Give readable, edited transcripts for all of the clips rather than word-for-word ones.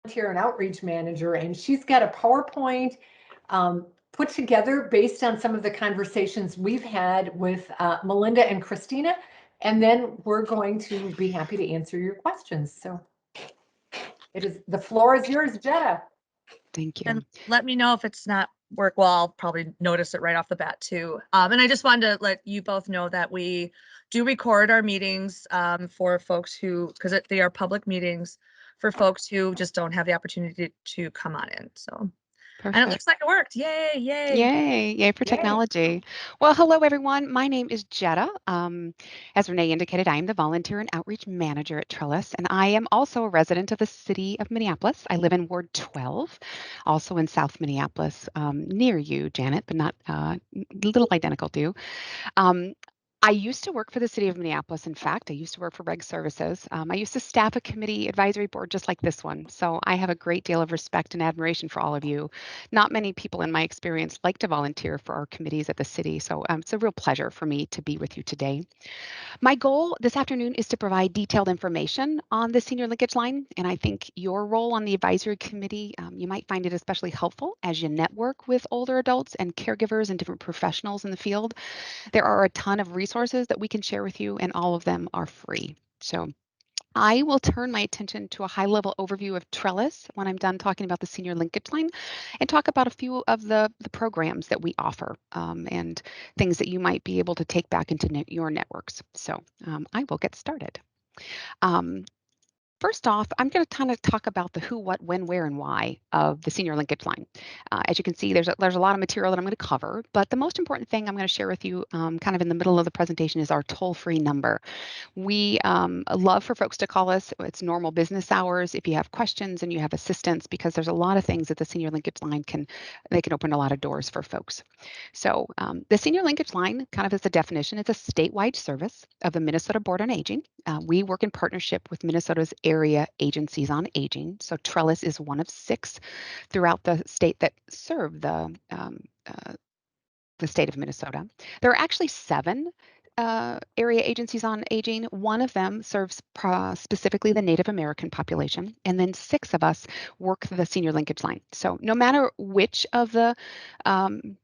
volunteer and outreach manager, and she's got a PowerPoint put together based on some of the conversations we've had with Melinda and Christina, and then we're going to be happy to answer your questions. So the floor is yours, Jetta. Thank you. And let me know if it's not work. Well, I'll probably notice it right off the bat too. And I just wanted to let you both know that we do record our meetings for folks who, because they are public meetings, for folks who just don't have the opportunity to come on in. So. Perfect. And it looks like it worked. Yay, yay. Yay, yay for technology. Well, hello, everyone. My name is Jetta. As Renee indicated, I am the volunteer and outreach manager at Trellis, and I am also a resident of the city of Minneapolis. I live in Ward 12, also in South Minneapolis, near you, Janet, but not little identical to you. I used to work for the city of Minneapolis. In fact, I used to work for Reg Services. I used to staff a committee advisory board just like this one. So I have a great deal of respect and admiration for all of you. Not many people in my experience like to volunteer for our committees at the city. So it's a real pleasure for me to be with you today. My goal this afternoon is to provide detailed information on the senior linkage line. And I think your role on the advisory committee, you might find it especially helpful as you network with older adults and caregivers and different professionals in the field. There are a ton of resources that we can share with you, and all of them are free. So I will turn my attention to a high-level overview of Trellis when I'm done talking about the senior linkage line and talk about a few of the programs that we offer and things that you might be able to take back into your networks. So I will get started. First off, I'm going to kind of talk about the who, what, when, where, and why of the senior linkage line. As you can see, there's a lot of material that I'm going to cover, but the most important thing I'm going to share with you kind of in the middle of the presentation is our toll-free number. We love for folks to call us. It's normal business hours if you have questions and you have assistance, because there's a lot of things that the senior linkage line can open a lot of doors for folks. So the senior linkage line, kind of as a definition, it's a statewide service of the Minnesota Board on Aging. We work in partnership with Minnesota's area agencies on aging. So Trellis is one of 6 throughout the state that serve the state of Minnesota. There are actually 7 area agencies on aging. One of them serves specifically the Native American population, and then 6 of us work the senior linkage line. So no matter which of the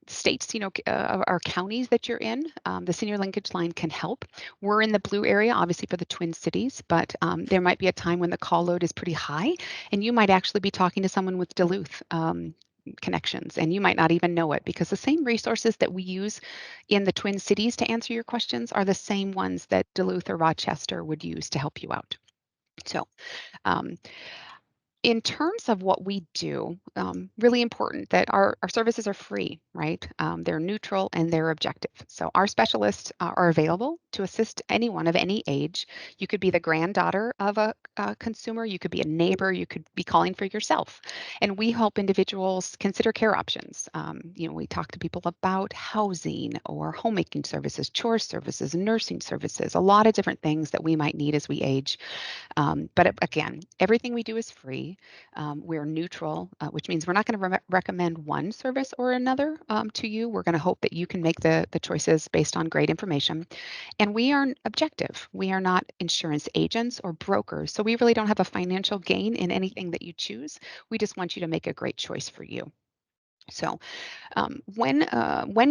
states, or counties that you're in, the senior linkage line can help. We're in the blue area, obviously, for the Twin Cities, but there might be a time when the call load is pretty high, and you might actually be talking to someone with Duluth connections, and you might not even know it, because the same resources that we use in the Twin Cities to answer your questions are the same ones that Duluth or Rochester would use to help you out. So in terms of what we do, really important that our services are free, right? They're neutral and they're objective. So our specialists are available to assist anyone of any age. You could be the granddaughter of a consumer, you could be a neighbor, you could be calling for yourself. And we help individuals consider care options. We talk to people about housing or homemaking services, chore services, nursing services, a lot of different things that we might need as we age. But again, everything we do is free. We're neutral, which means we're not going to recommend one service or another to you. We're going to hope that you can make the choices based on great information. And we are objective. We are not insurance agents or brokers. So we really don't have a financial gain in anything that you choose. We just want you to make a great choice for you. So when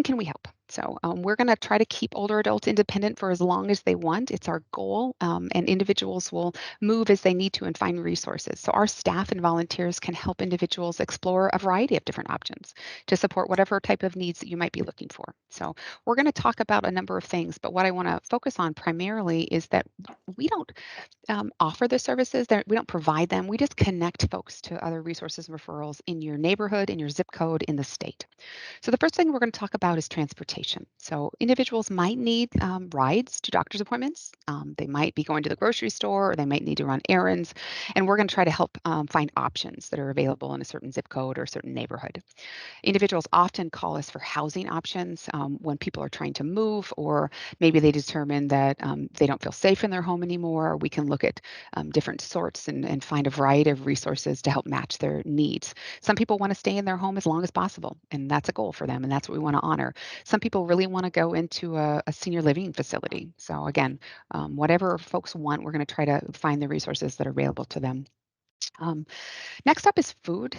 can we help? So we're going to try to keep older adults independent for as long as they want. It's our goal, and individuals will move as they need to and find resources. So our staff and volunteers can help individuals explore a variety of different options to support whatever type of needs that you might be looking for. So we're going to talk about a number of things, but what I want to focus on primarily is that we don't offer the services, that we don't provide them. We just connect folks to other resources and referrals in your neighborhood, in your zip code, in the state. So the first thing we're going to talk about is transportation. So individuals might need rides to doctor's appointments. They might be going to the grocery store, or they might need to run errands. And we're going to try to help find options that are available in a certain zip code or a certain neighborhood. Individuals often call us for housing options when people are trying to move, or maybe they determine that they don't feel safe in their home anymore. We can look at different sorts and find a variety of resources to help match their needs. Some people want to stay in their home as long as possible, and that's a goal for them, and that's what we want to honor. Some people really want to go into a senior living facility. So again, whatever folks want, we're going to try to find the resources that are available to them. Next up is food.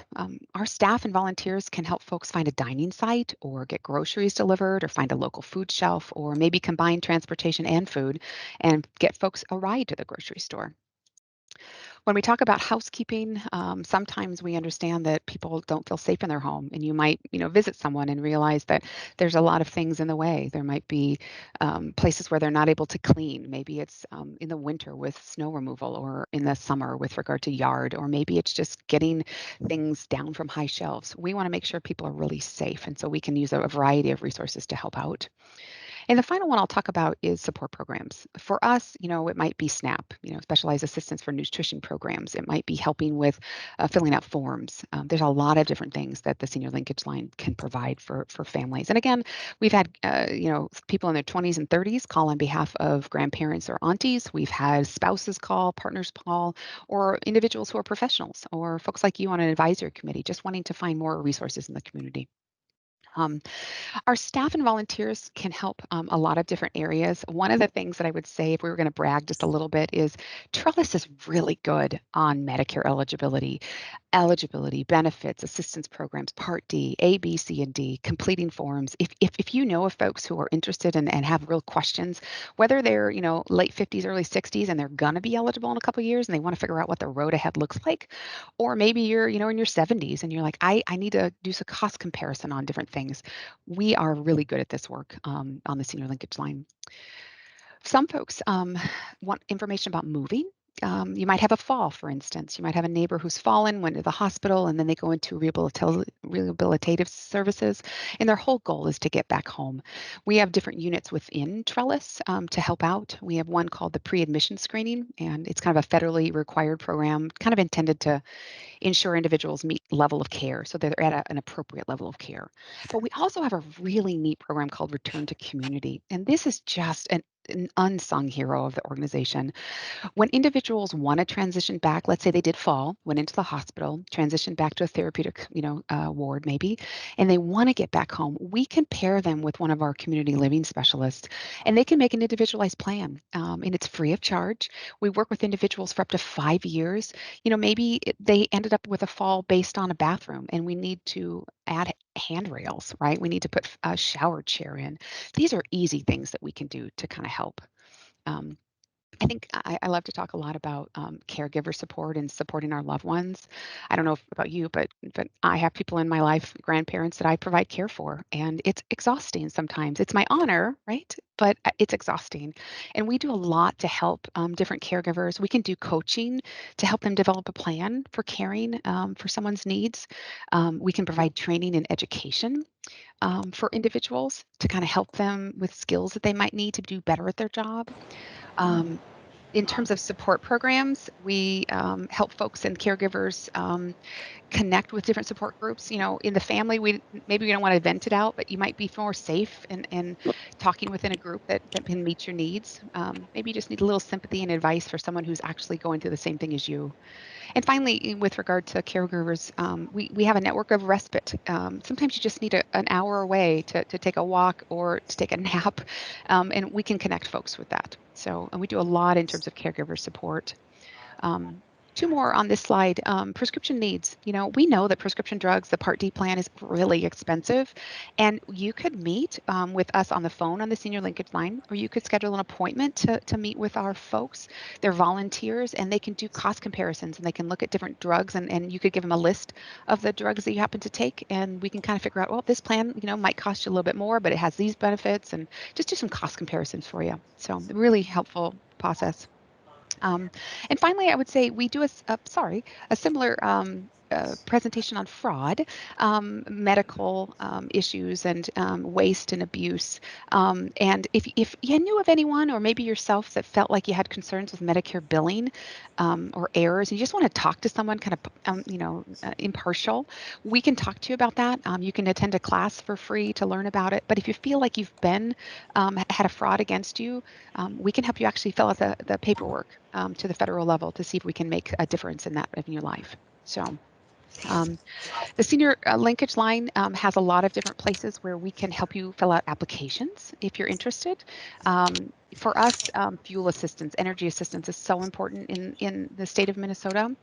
Our staff and volunteers can help folks find a dining site or get groceries delivered or find a local food shelf or maybe combine transportation and food and get folks a ride to the grocery store. When we talk about housekeeping, sometimes we understand that people don't feel safe in their home, and you might, visit someone and realize that there's a lot of things in the way. There might be places where they're not able to clean. Maybe it's in the winter with snow removal, or in the summer with regard to yard, or maybe it's just getting things down from high shelves. We want to make sure people are really safe, and so we can use a variety of resources to help out. And the final one I'll talk about is support programs. For us, it might be SNAP, specialized assistance for nutrition programs. It might be helping with filling out forms. There's a lot of different things that the Senior Linkage Line can provide for families. And again, we've had, people in their 20s and 30s call on behalf of grandparents or aunties. We've had spouses call, partners call, or individuals who are professionals, or folks like you on an advisory committee just wanting to find more resources in the community. Um, our staff and volunteers can help a lot of different areas. One of the things that I would say, if we were going to brag just a little bit, is Trellis is really good on Medicare eligibility, benefits, assistance programs, Part D, A, B, C, and D, completing forms. If you know of folks who are interested and have real questions, whether they're late 50s, early 60s, and they're gonna be eligible in a couple of years, and they want to figure out what the road ahead looks like, or maybe you're in your 70s and you're like, I need to do some cost comparison on different things. We are really good at this work on the Senior Linkage Line. Some folks want information about moving. You might have a fall, for instance. You might have a neighbor who's fallen, went to the hospital, and then they go into rehabilitative services, and their whole goal is to get back home. We have different units within Trellis to help out. We have one called the pre-admission screening, and it's kind of a federally required program, kind of intended to ensure individuals meet level of care so they're at an appropriate level of care. But we also have a really neat program called Return to Community, and this is just an unsung hero of the organization. When individuals want to transition back, let's say they did fall, went into the hospital, transitioned back to a therapeutic, ward maybe, and they want to get back home, we can pair them with one of our community living specialists, and they can make an individualized plan, and it's free of charge. We work with individuals for up to 5 years. Maybe they ended up with a fall based on a bathroom, and we need to add handrails, right? We need to put a shower chair in. These are easy things that we can do to kind of help. Um, I think I love to talk a lot about caregiver support and supporting our loved ones. I don't know about you, but I have people in my life, grandparents that I provide care for, and it's exhausting sometimes. It's my honor, right? But it's exhausting, and we do a lot to help different caregivers. We can do coaching to help them develop a plan for caring for someone's needs. We can provide training and education for individuals to kind of help them with skills that they might need to do better at their job. Um, in terms of support programs, we help folks and caregivers connect with different support groups. In the family, maybe we don't want to vent it out, but you might be more safe in talking within a group that can meet your needs. Maybe you just need a little sympathy and advice for someone who's actually going through the same thing as you. And finally, with regard to caregivers, we have a network of respite. Sometimes you just need an hour away to take a walk or to take a nap, and we can connect folks with that. So, and we do a lot in terms of caregiver support. Um, Two more on this slide. Prescription needs. We know that prescription drugs, the Part D plan, is really expensive, and you could meet with us on the phone on the Senior Linkage Line, or you could schedule an appointment to meet with our folks. They're volunteers, and they can do cost comparisons, and they can look at different drugs, and you could give them a list of the drugs that you happen to take, and we can kind of figure out, well, this plan, might cost you a little bit more, but it has these benefits, and just do some cost comparisons for you. So really helpful process. And finally, I would say we do a similar presentation on fraud, medical issues, and waste and abuse. And if you knew of anyone, or maybe yourself, that felt like you had concerns with Medicare billing or errors, and you just want to talk to someone kind of, impartial, we can talk to you about that. You can attend a class for free to learn about it. But if you feel like you've been had a fraud against you, we can help you actually fill out the paperwork to the federal level to see if we can make a difference in that in your life. So um, the Senior Linkage Line has a lot of different places where we can help you fill out applications if you're interested. for us, fuel assistance, energy assistance is so important in the state of Minnesota.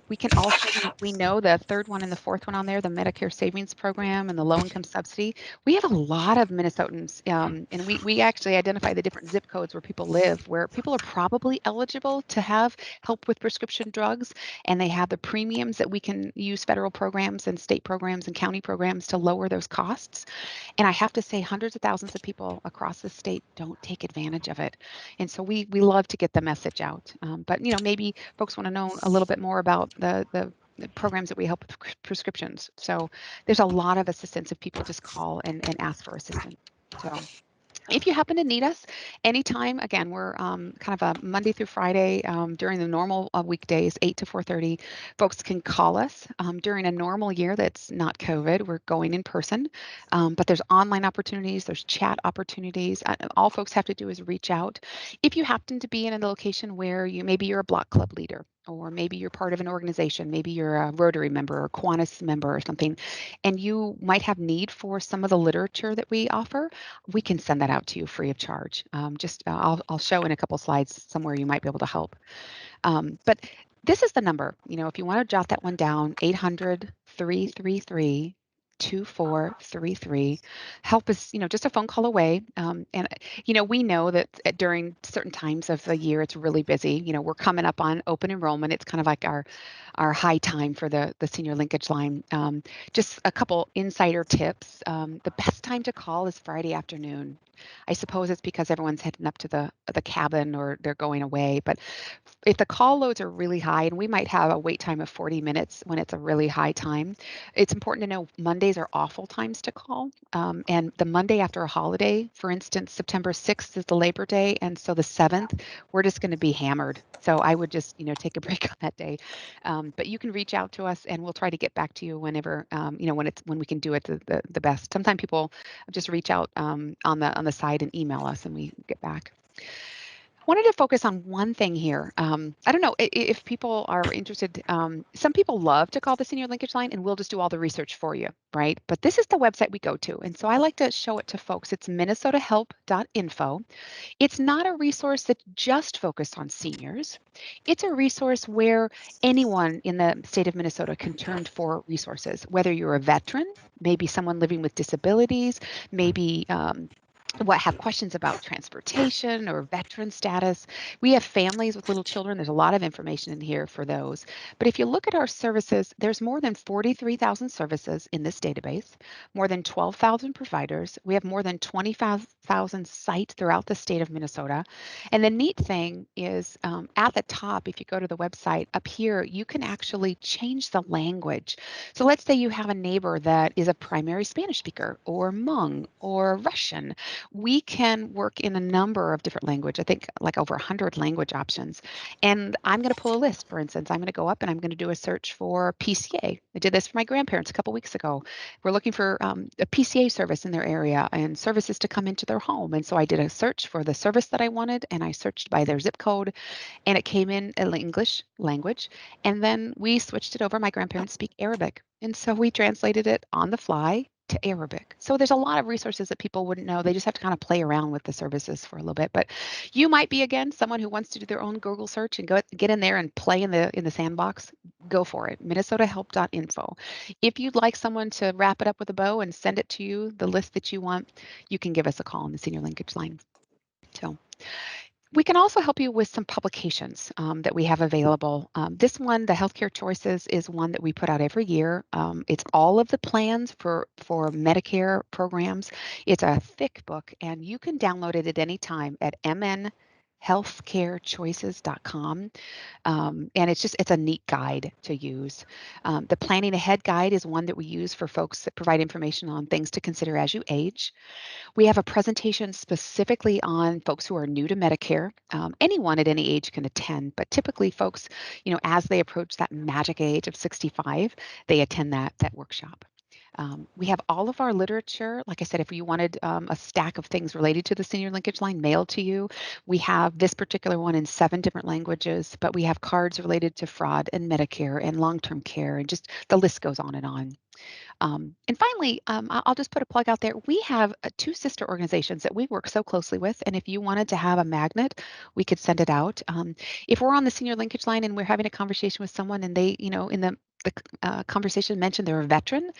We can also, we know the third one and the fourth one on there, the Medicare Savings Program and the low income subsidy. We have a lot of Minnesotans, and we actually identify the different zip codes where people live, where people are probably eligible to have help with prescription drugs, and they have the premiums that we can use federal programs and state programs and county programs to lower those costs. And I have to say, hundreds of thousands of people across the state don't take advantage of it. And so we love to get the message out. But maybe folks want to know a little bit more about the programs that we help with prescriptions. So there's a lot of assistance if people just call and ask for assistance. So if you happen to need us anytime, again, we're kind of a Monday through Friday during the normal weekdays, 8 to 4:30. Folks can call us during a normal year that's not COVID. We're going in person, but there's online opportunities, there's chat opportunities. All folks have to do is reach out. If you happen to be in a location where maybe you're a block club leader, or maybe you're part of an organization, maybe you're a Rotary member or Kiwanis member or something, and you might have need for some of the literature that we offer, we can send that out to you free of charge. I'll show in a couple slides somewhere you might be able to help. But this is the number, if you want to jot that one down, 800-333-2433. Help is, just a phone call away. We know that during certain times of the year, it's really busy. We're coming up on open enrollment. It's kind of like our high time for the senior linkage line. Just a couple insider tips. The best time to call is Friday afternoon. I suppose it's because everyone's heading up to the cabin or they're going away. But if the call loads are really high, and we might have a wait time of 40 minutes when it's a really high time, it's important to know Mondays are awful times to call. And the Monday after a holiday, for instance, September 6th is the Labor Day. And so the 7th, we're just going to be hammered. So I would just, take a break on that day. But you can reach out to us and we'll try to get back to you whenever, when we can do it the best. Sometimes people just reach out on the side and email us and we get back. Wanted to focus on one thing here. I don't know if people are interested. Some people love to call the senior linkage line and we'll just do all the research for you, right? But this is the website we go to. And so I like to show it to folks. It's minnesotahelp.info. It's not a resource that's just focused on seniors. It's a resource where anyone in the state of Minnesota can turn for resources, whether you're a veteran, maybe someone living with disabilities, maybe have questions about transportation or veteran status. We have families with little children. There's a lot of information in here for those. But if you look at our services, there's more than 43,000 services in this database, more than 12,000 providers. We have more than 25,000 sites throughout the state of Minnesota. And the neat thing is at the top, if you go to the website up here, you can actually change the language. So let's say you have a neighbor that is a primary Spanish speaker or Hmong or Russian. We can work in a number of different languages. I think like over 100 language options. And I'm going to pull a list, for instance. I'm going to go up and I'm going to do a search for PCA. I did this for my grandparents a couple weeks ago. We're looking for a PCA service in their area and services to come into their home. And so I did a search for the service that I wanted and I searched by their zip code and it came in English language. And then we switched it over. My grandparents speak Arabic. And so we translated it on the fly to Arabic. So there's a lot of resources that people wouldn't know. They just have to kind of play around with the services for a little bit. But you might be, again, someone who wants to do their own Google search and get in there and play in the sandbox. Go for it. minnesotahelp.info. If you'd like someone to wrap it up with a bow and send it to you, the list that you want, you can give us a call on the senior linkage line. So we can also help you with some publications that we have available. This one, the Healthcare Choices, is one that we put out every year. It's all of the plans for Medicare programs. It's a thick book, and you can download it at any time at mnhealthcarechoices.com. And it's a neat guide to use. The Planning Ahead guide is one that we use for folks that provide information on things to consider as you age. We have a presentation specifically on folks who are new to Medicare. Anyone at any age can attend, but typically folks, as they approach that magic age of 65, they attend that workshop. We have all of our literature. Like I said, if you wanted a stack of things related to the senior linkage line mailed to you, we have this particular one in 7 different languages, but we have cards related to fraud and Medicare and long-term care, and just the list goes on and on. And finally, I'll just put a plug out there. We have two sister organizations that we work so closely with. And if you wanted to have a magnet, we could send it out. If we're on the senior linkage line and we're having a conversation with someone and they, in the conversation mentioned they're a veteran,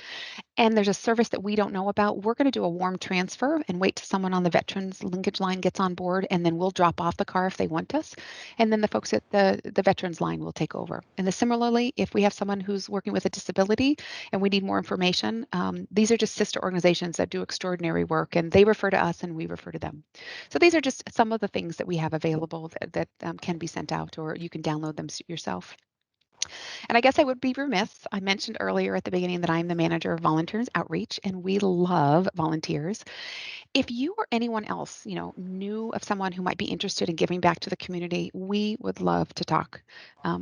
and there's a service that we don't know about, we're going to do a warm transfer and wait till someone on the veterans linkage line gets on board, and then we'll drop off the car if they want us. And then the folks at the veterans line will take over. And similarly, if we have someone who's working with a disability and we need more information, these are just sister organizations that do extraordinary work, and they refer to us and we refer to them. So these are just some of the things that we have available that can be sent out, or you can download them yourself. And I guess I would be remiss. I mentioned earlier at the beginning that I'm the manager of volunteers outreach, and we love volunteers. If you or anyone else, knew of someone who might be interested in giving back to the community, we would love to talk.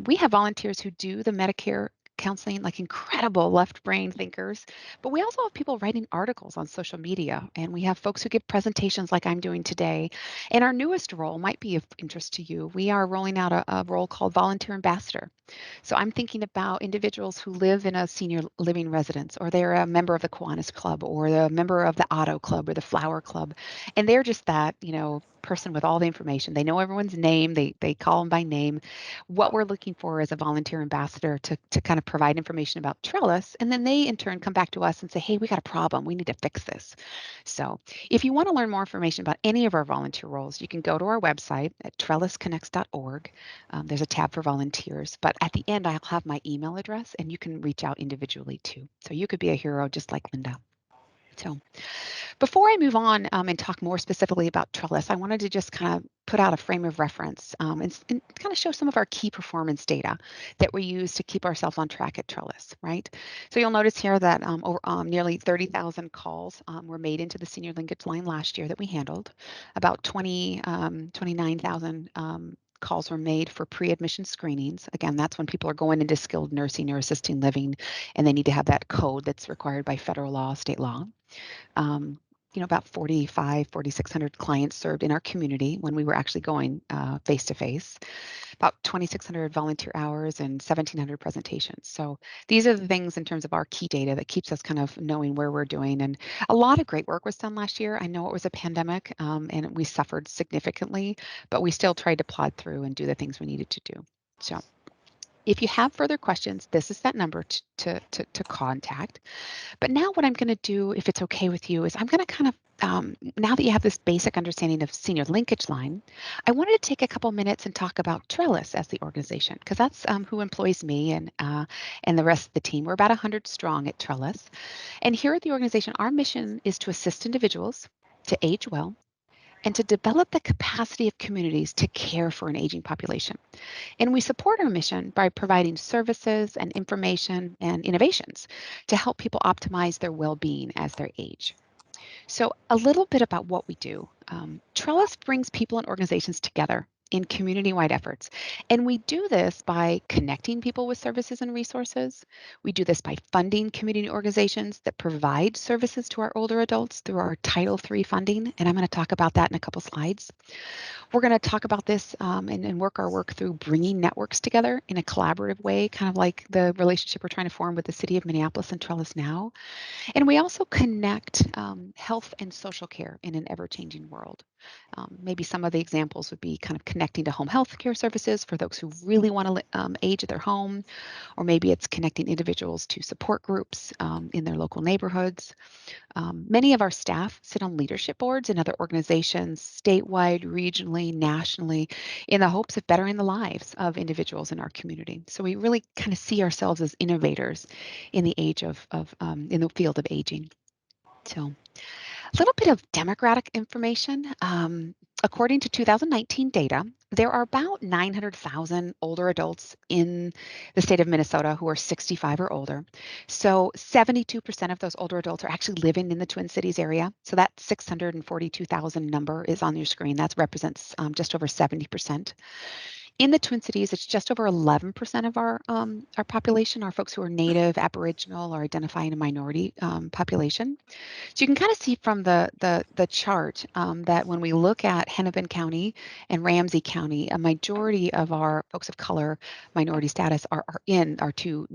We have volunteers who do the Medicare counseling, like incredible left brain thinkers, but we also have people writing articles on social media, and we have folks who give presentations like I'm doing today. And our newest role might be of interest to you. We are rolling out a role called volunteer ambassador. So I'm thinking about individuals who live in a senior living residence, or they're a member of the Kiwanis Club, or a member of the Auto Club, or the Flower Club, and they're just that, person with all the information. They know everyone's name. They call them by name. What we're looking for is a volunteer ambassador to kind of provide information about Trellis, and then they in turn come back to us and say, hey, we got a problem. We need to fix this. So if you want to learn more information about any of our volunteer roles, you can go to our website at trellisconnects.org. There's a tab for volunteers, but at the end, I'll have my email address and you can reach out individually too. So you could be a hero just like Linda. So before I move on and talk more specifically about Trellis, I wanted to just kind of put out a frame of reference and kind of show some of our key performance data that we use to keep ourselves on track at Trellis, right? So you'll notice here that nearly 30,000 calls were made into the senior linkage line last year that we handled. About 29,000 calls were made for pre-admission screenings. Again, that's when people are going into skilled nursing or assisting living, and they need to have that code that's required by federal law, state law. About 4,600 clients served in our community when we were actually going face to face, about 2,600 volunteer hours and 1,700 presentations. So these are the things in terms of our key data that keeps us kind of knowing where we're doing. And a lot of great work was done last year. I know it was a pandemic and we suffered significantly, but we still tried to plod through and do the things we needed to do. So if you have further questions, this is that number to contact. But now what I'm going to do, if it's okay with you, is I'm going to kind of, now that you have this basic understanding of senior linkage line, I wanted to take a couple minutes and talk about Trellis as the organization, because that's who employs me and the rest of the team. We're about 100 strong at Trellis. And here at the organization, our mission is to assist individuals to age well and to develop the capacity of communities to care for an aging population. And we support our mission by providing services and information and innovations to help people optimize their well-being as they age. So a little bit about what we do. Trellis brings people and organizations together in community-wide efforts. And we do this by connecting people with services and resources. We do this by funding community organizations that provide services to our older adults through our Title III funding. And I'm going to talk about that in a couple slides. We're going to talk about this and work our work through bringing networks together in a collaborative way, kind of like the relationship we're trying to form with the city of Minneapolis and Trellis now. And we also connect health and social care in an ever-changing world. Maybe some of the examples would be kind of connecting to home health care services for those who really want to age at their home, or maybe it's connecting individuals to support groups in their local neighborhoods. Many of our staff sit on leadership boards in other organizations, statewide, regionally, nationally, in the hopes of bettering the lives of individuals in our community. So we really kind of see ourselves as innovators in the in the field of aging. So a little bit of demographic information. According to 2019 data, there are about 900,000 older adults in the state of Minnesota who are 65 or older. So 72% of those older adults are actually living in the Twin Cities area. So that 642,000 number is on your screen. That represents just over 70%. In the Twin Cities, it's just over 11% of our population are folks who are Native, Aboriginal, or identifying a minority population. So you can kind of see from the chart that when we look at Hennepin County and Ramsey County, a majority of our folks of color minority status are in our two,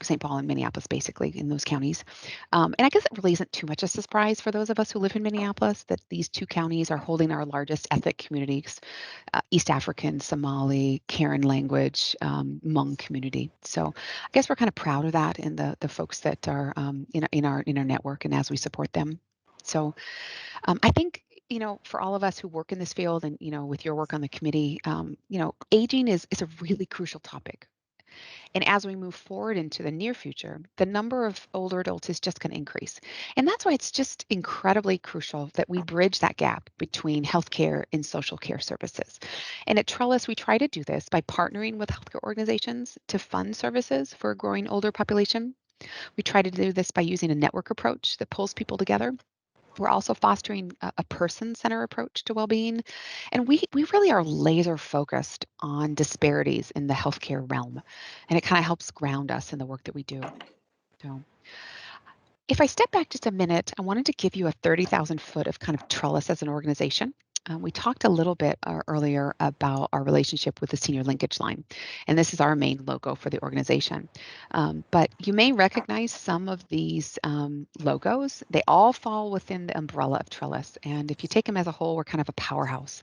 St. Paul and Minneapolis, basically in those counties. And I guess it really isn't too much a surprise for those of us who live in Minneapolis that these two counties are holding our largest ethnic communities, East African, Somali, Karen language, Hmong community. So I guess we're kind of proud of that and the folks that are in our network and as we support them. So I think for all of us who work in this field and with your work on the committee, aging is a really crucial topic. And as we move forward into the near future, the number of older adults is just going to increase. And that's why it's just incredibly crucial that we bridge that gap between healthcare and social care services. And at Trellis, we try to do this by partnering with healthcare organizations to fund services for a growing older population. We try to do this by using a network approach that pulls people together. We're also fostering a person-centered approach to well-being. And we really are laser focused on disparities in the healthcare realm. And it kind of helps ground us in the work that we do. So if I step back just a minute, I wanted to give you a 30,000 foot of kind of Trellis as an organization. We talked a little bit earlier about our relationship with the Senior Linkage line, and this is our main logo for the organization. But you may recognize some of these logos. They all fall within the umbrella of Trellis, and if you take them as a whole, we're kind of a powerhouse.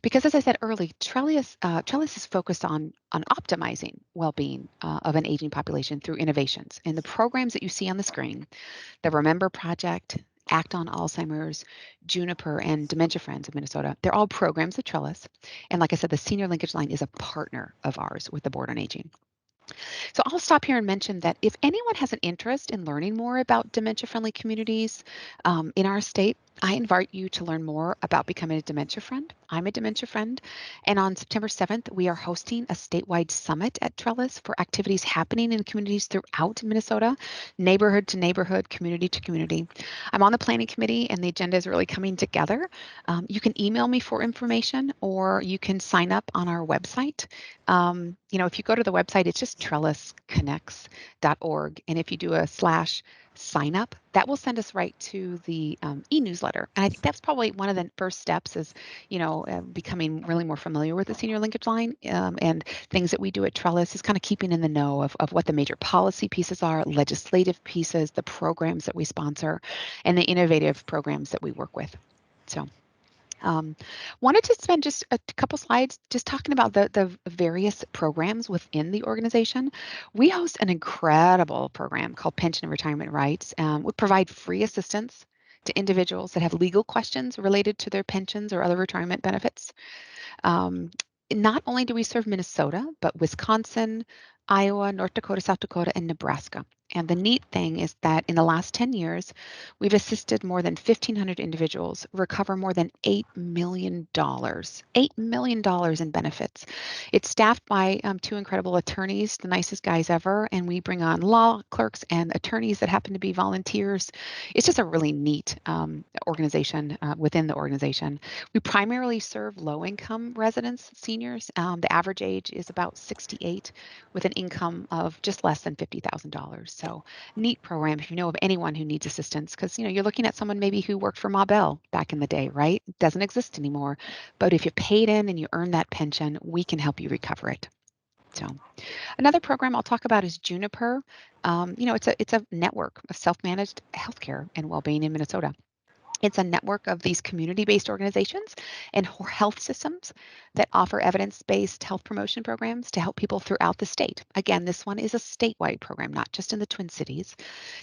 Because as I said earlier, Trellis is focused on optimizing well-being of an aging population through innovations. And the programs that you see on the screen, the Remember Project, Act on Alzheimer's, Juniper, and Dementia Friends of Minnesota. They're all programs of Trellis. And like I said, the Senior Linkage Line is a partner of ours with the Board on Aging. So I'll stop here and mention that if anyone has an interest in learning more about dementia-friendly communities in our state, I invite you to learn more about becoming a dementia friend. I'm a dementia friend. And on September 7th, we are hosting a statewide summit at Trellis for activities happening in communities throughout Minnesota, neighborhood to neighborhood, community to community. I'm on the planning committee and the agenda is really coming together. You can email me for information or you can sign up on our website. If you go to the website, it's just trellisconnects.org. And if you do a /sign up, that will send us right to the e-newsletter. And I think that's probably one of the first steps is, becoming really more familiar with the Senior Linkage Line and things that we do at Trellis is kind of keeping in the know of what the major policy pieces are, legislative pieces, the programs that we sponsor, and the innovative programs that we work with. So. Wanted to spend just a couple slides just talking about the various programs within the organization. We host an incredible program called Pension and Retirement Rights. We provide free assistance to individuals that have legal questions related to their pensions or other retirement benefits. Not only do we serve Minnesota, but Wisconsin, Iowa, North Dakota, South Dakota, and Nebraska. And the neat thing is that in the last 10 years, we've assisted more than 1,500 individuals recover more than $8 million. $8 million in benefits. It's staffed by two incredible attorneys, the nicest guys ever, and we bring on law clerks and attorneys that happen to be volunteers. It's just a really neat organization within the organization. We primarily serve low-income residents, seniors. The average age is about 68 with an income of just less than $50,000. So neat program if you know of anyone who needs assistance because, you're looking at someone maybe who worked for Ma Bell back in the day, right? It doesn't exist anymore. But if you paid in and you earn that pension, we can help you recover it. So another program I'll talk about is Juniper. It's a network of self-managed healthcare and well-being in Minnesota. It's a network of these community-based organizations and health systems that offer evidence-based health promotion programs to help people throughout the state. Again, this one is a statewide program, not just in the Twin Cities.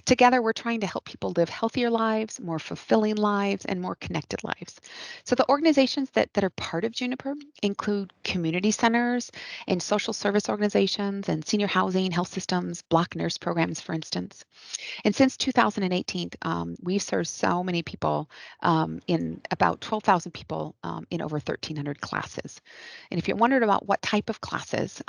Together, we're trying to help people live healthier lives, more fulfilling lives, and more connected lives. So the organizations that are part of Juniper include community centers and social service organizations and senior housing, health systems, block nurse programs, for instance. And since 2018, we've served so many people in about 12,000 people in over 1,300 classes. And if you wondered about what type of classes,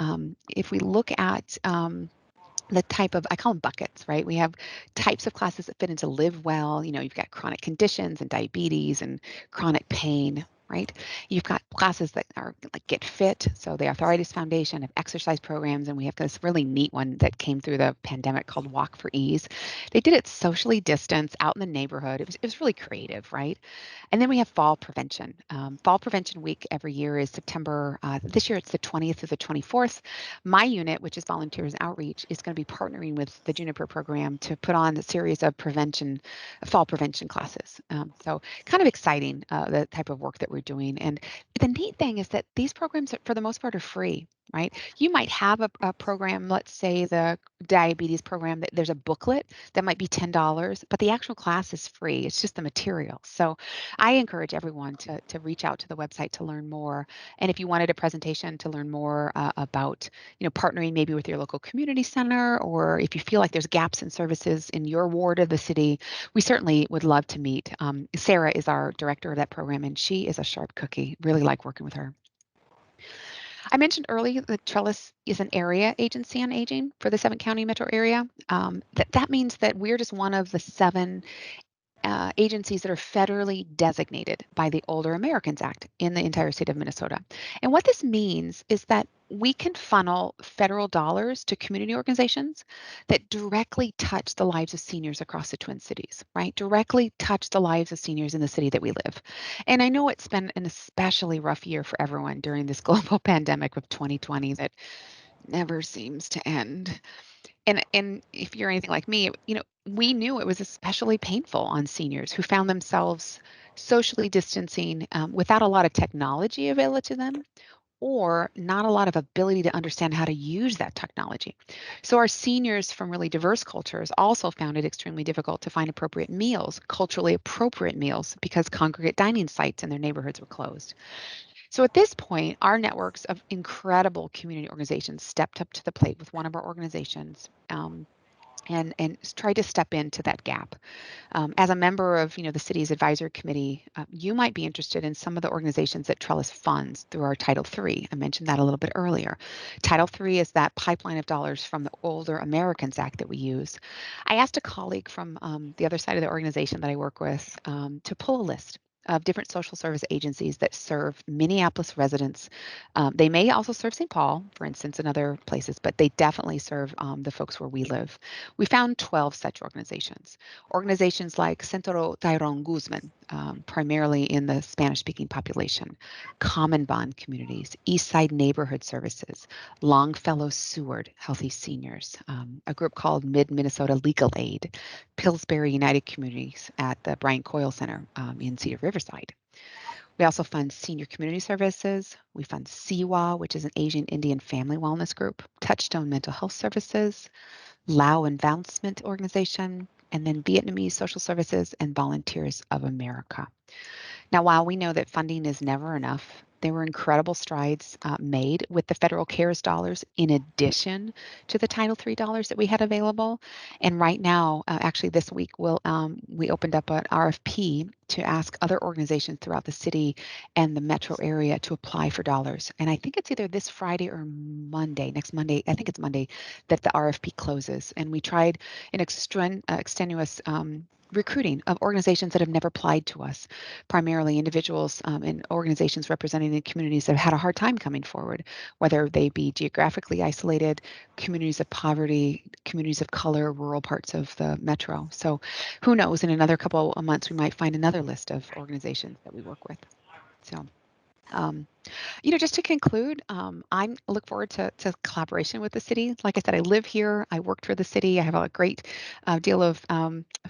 if we look at the type of, I call them buckets, right? We have types of classes that fit into live well. You've got chronic conditions and diabetes and chronic pain, right? You've got classes that are like Get Fit, so the Arthritis Foundation have exercise programs, and we have this really neat one that came through the pandemic called Walk for Ease. They did it socially distanced out in the neighborhood. It was really creative, right? And then we have Fall Prevention. Fall Prevention Week every year is September. This year it's the 20th to the 24th. My unit, which is Volunteers Outreach, is going to be partnering with the Juniper program to put on a series of fall prevention classes. So kind of exciting, the type of work that we're doing. And the neat thing is that these programs, for the most part, are free, right? You might have a program, let's say the diabetes program, that there's a booklet that might be $10, but the actual class is free. It's just the material. So I encourage everyone to reach out to the website to learn more. And if you wanted a presentation to learn more about, partnering maybe with your local community center, or if you feel like there's gaps in services in your ward of the city, we certainly would love to meet. Sarah is our director of that program, and she is a sharp cookie. Really like working with her. I mentioned earlier that Trellis is an area agency on aging for the 7-county metro area. That means that we're just one of the 7 agencies that are federally designated by the Older Americans Act in the entire state of Minnesota. And what this means is that we can funnel federal dollars to community organizations that directly touch the lives of seniors across the Twin Cities, right? Directly touch the lives of seniors in the city that we live. And I know it's been an especially rough year for everyone during this global pandemic of 2020 that never seems to end. And if you're anything like me, we knew it was especially painful on seniors who found themselves socially distancing without a lot of technology available to them, or not a lot of ability to understand how to use that technology. So our seniors from really diverse cultures also found it extremely difficult to find appropriate meals, culturally appropriate meals, because congregate dining sites in their neighborhoods were closed. So at this point, our networks of incredible community organizations stepped up to the plate with one of our organizations, and tried to step into that gap. As a member of the city's advisory committee, you might be interested in some of the organizations that Trellis funds through our Title III. I mentioned that a little bit earlier. Title III is that pipeline of dollars from the Older Americans Act that we use. I asked a colleague from the other side of the organization that I work with to pull a list of different social service agencies that serve Minneapolis residents. They may also serve St. Paul, for instance, and other places, but they definitely serve the folks where we live. We found 12 such organizations. Organizations like Centro Tyrone Guzman, primarily in the Spanish-speaking population, Common Bond Communities, Eastside Neighborhood Services, Longfellow Seward Healthy Seniors, a group called Mid-Minnesota Legal Aid, Pillsbury United Communities at the Brian Coyle Center in Cedar Riverside. We also fund Senior Community Services. We fund SIWA, which is an Asian Indian family wellness group, Touchstone Mental Health Services, Lao Advancement Organization, and then Vietnamese Social Services and Volunteers of America. Now, while we know that funding is never enough, there were incredible strides made with the federal CARES dollars in addition to the Title III dollars that we had available. And right now, actually this week, we opened up an RFP to ask other organizations throughout the city and the metro area to apply for dollars. And I think it's either this Friday or Monday, next Monday, I think it's Monday, that the RFP closes. And we tried an extenuous recruiting of organizations that have never applied to us, primarily individuals and organizations representing the communities that have had a hard time coming forward, whether they be geographically isolated, communities of poverty, communities of color, rural parts of the metro. So who knows, in another couple of months, we might find another list of organizations that we work with. So just to conclude, I look forward to collaboration with the city. Like I said, I live here. I worked for the city. I have a great deal of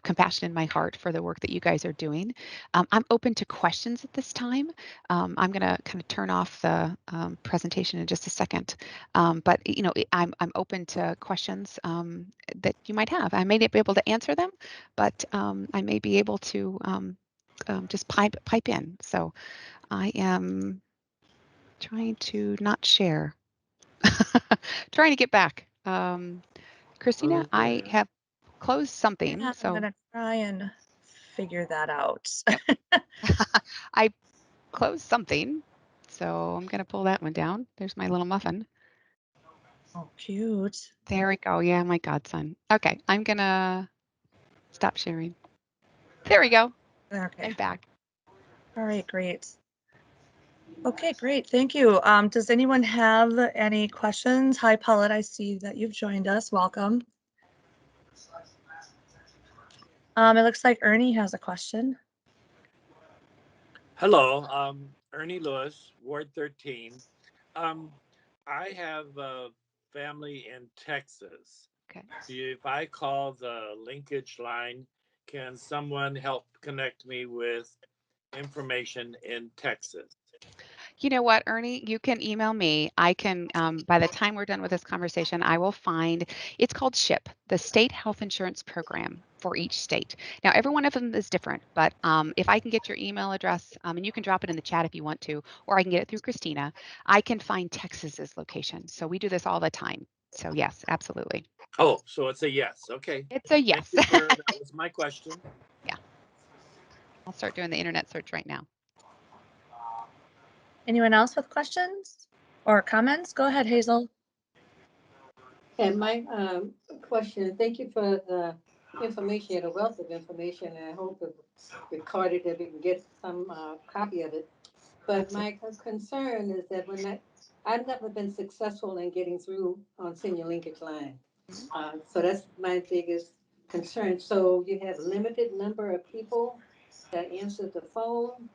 compassion in my heart for the work that you guys are doing. I'm open to questions at this time. I'm going to kind of turn off the presentation in just a second. But I'm open to questions that you might have. I may not be able to answer them, but I may be able to just pipe in. So I am trying to not share. Trying to get back. Christina, I have closed something. Yeah, So I'm gonna try and figure that out. yep. I closed something. So I'm going to pull that one down. There's my little muffin. Oh, cute. There we go. Yeah, my godson. Okay, I'm going to stop sharing. There we go. Okay. I'm back. All right, great. Okay, great. Thank you. Does anyone have any questions? Hi, Paulette. I see that you've joined us. Welcome. It looks like Ernie has a question. Hello, Ernie Lewis, Ward 13. Um, I have a family in Texas. Okay. If I call the linkage line, can someone help connect me with information in Texas? You know what, Ernie? You can email me. I can, by the time we're done with this conversation, I will find, it's called SHIP, the State Health Insurance Program for each state. Now, every one of them is different, but if I can get your email address, and you can drop it in the chat if you want to, or I can get it through Christina, I can find Texas's location. So we do this all the time. So yes, absolutely. Oh, so it's a yes. Okay. It's a Thank yes. you, sir. That was my question. Yeah, I'll start doing the internet search right now. Anyone else with questions or comments? Go ahead, Hazel. And my question, thank you for the information, the wealth of information, and I hope it's recorded that we can get some copy of it. But my concern is that I've never been successful in getting through on senior linkage line. Mhm. So that's my biggest concern. So you have limited number of people that answer the phone.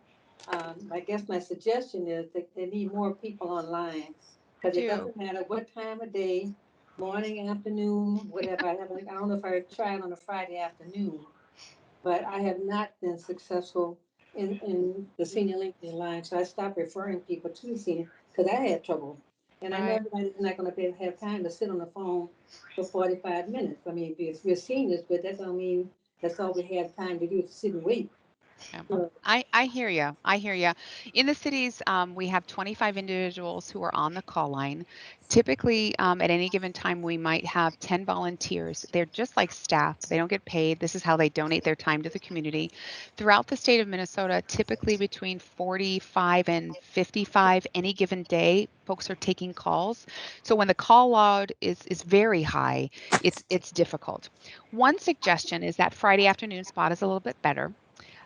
I guess my suggestion is that they need more people online We because it do. doesn't matter what time of day, morning, afternoon, whatever. I don't know if I tried on a Friday afternoon, but I have not been successful in the senior LinkedIn line. So I stopped referring people to the senior because I had trouble. And I know Right. everybody's not going to have time to sit on the phone for 45 minutes. I mean, if we're seniors, but that don't mean that's all we have time to do is sit and wait. Yeah. So, I hear you. I hear you. In the cities, we have 25 individuals who are on the call line. Typically, at any given time, we might have 10 volunteers. They're just like staff. They don't get paid. This is how they donate their time to the community. Throughout the state of Minnesota, typically between 45 and 55 any given day, folks are taking calls. So when the call load is very high, it's difficult. One suggestion is that Friday afternoon spot is a little bit better.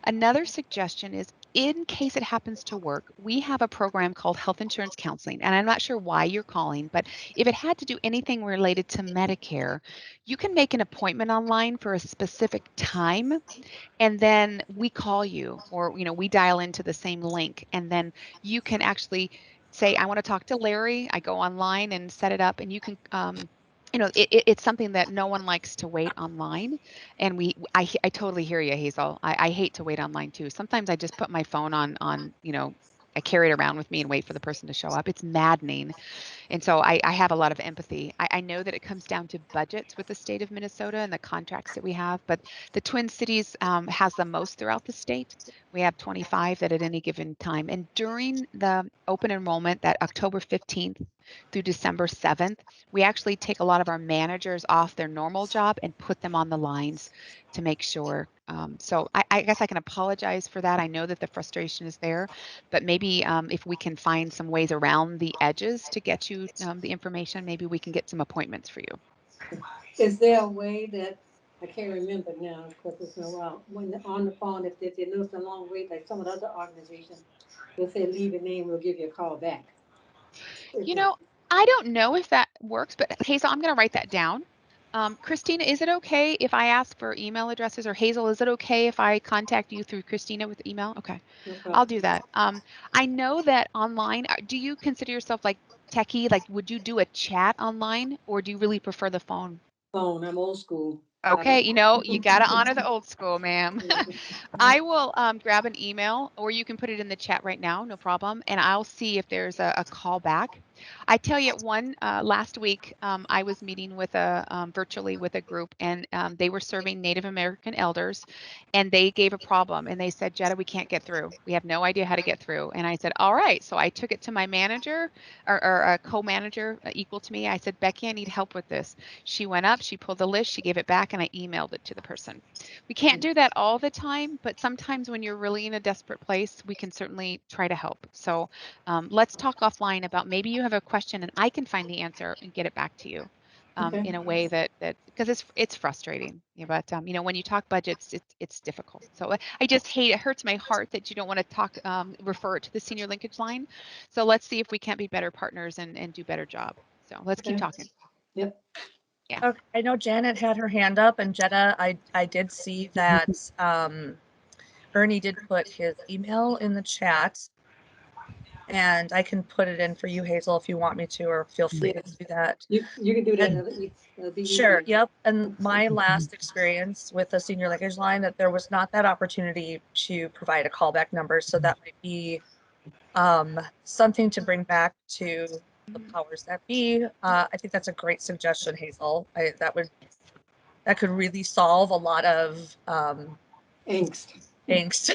Another suggestion is in case it happens to work, we have a program called health insurance counseling. And I'm not sure why you're calling, but if it had to do anything related to Medicare, you can make an appointment online for a specific time and then we call you or we dial into the same link and then you can actually say I want to talk to Larry. I go online and set it up and you can it's something that no one likes to wait online and I totally hear you, Hazel. I hate to wait online too. Sometimes I just put my phone on I carry it around with me and wait for the person to show up. It's maddening. And so I have a lot of empathy. I know that it comes down to budgets with the state of Minnesota and the contracts that we have, but the Twin Cities has the most throughout the state. We have 25 that at any given time. And during the open enrollment, that October 15th through December 7th, we actually take a lot of our managers off their normal job and put them on the lines to make sure. So I guess I can apologize for that. I know that the frustration is there, but maybe if we can find some ways around the edges to get you the information, maybe we can get some appointments for you. is there a way that I can't remember now because it's been a while when on the phone if they know it's a long wait like some of the other organizations they'll say leave your name we'll give you a call back. You know, I don't know if that works, but Hazel, I'm going to write that down. Christina, is it okay if I ask for email addresses or Hazel, is it okay if I contact you through Christina with email? Okay, No I'll problem. do that. I know that online, do you consider yourself like techie? Like, would you do a chat online or do you really prefer the phone? Phone. I'm old school. Okay, you got to honor the old school, ma'am. I will grab an email or you can put it in the chat right now, no problem. And I'll see if there's a call back. I tell you, last week, I was meeting with virtually with a group and they were serving Native American elders and they gave a problem and they said, Jetta, we can't get through. We have no idea how to get through. And I said, all right. So I took it to my manager or a co-manager equal to me. I said, Becky, I need help with this. She went up, she pulled the list, she gave it back and I emailed it to the person. We can't do that all the time, but sometimes when you're really in a desperate place, we can certainly try to help. So let's talk offline about maybe you have a question and I can find the answer and get it back to you. Okay. in a way that because it's frustrating. Yeah, but when you talk budgets, it's difficult. So I just hate it. Hurts my heart that you don't want to talk refer it to the senior linkage line. So let's see if we can't be better partners and do better job. So let's keep Okay. talking. Yep. Okay, I know Janet had her hand up, and Jetta, I did see that Ernie did put his email in the chat, and I can put it in for you, Hazel, if you want me to, or feel free to do that. You can do that. And- It'll be Sure, easier. yep. And my last experience with the senior linkage line, that there was not that opportunity to provide a callback number, so that might be something to bring back to the powers that be. I think that's a great suggestion, Hazel. That could really solve a lot of Angst. angst.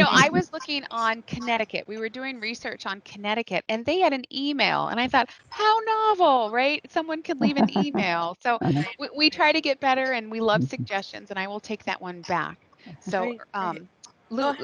I was looking on Connecticut. We were doing research on Connecticut, and they had an email, and I thought, how novel, right? Someone could leave an email. So we try to get better, and we love suggestions, and I will take that one back. So, Great, great.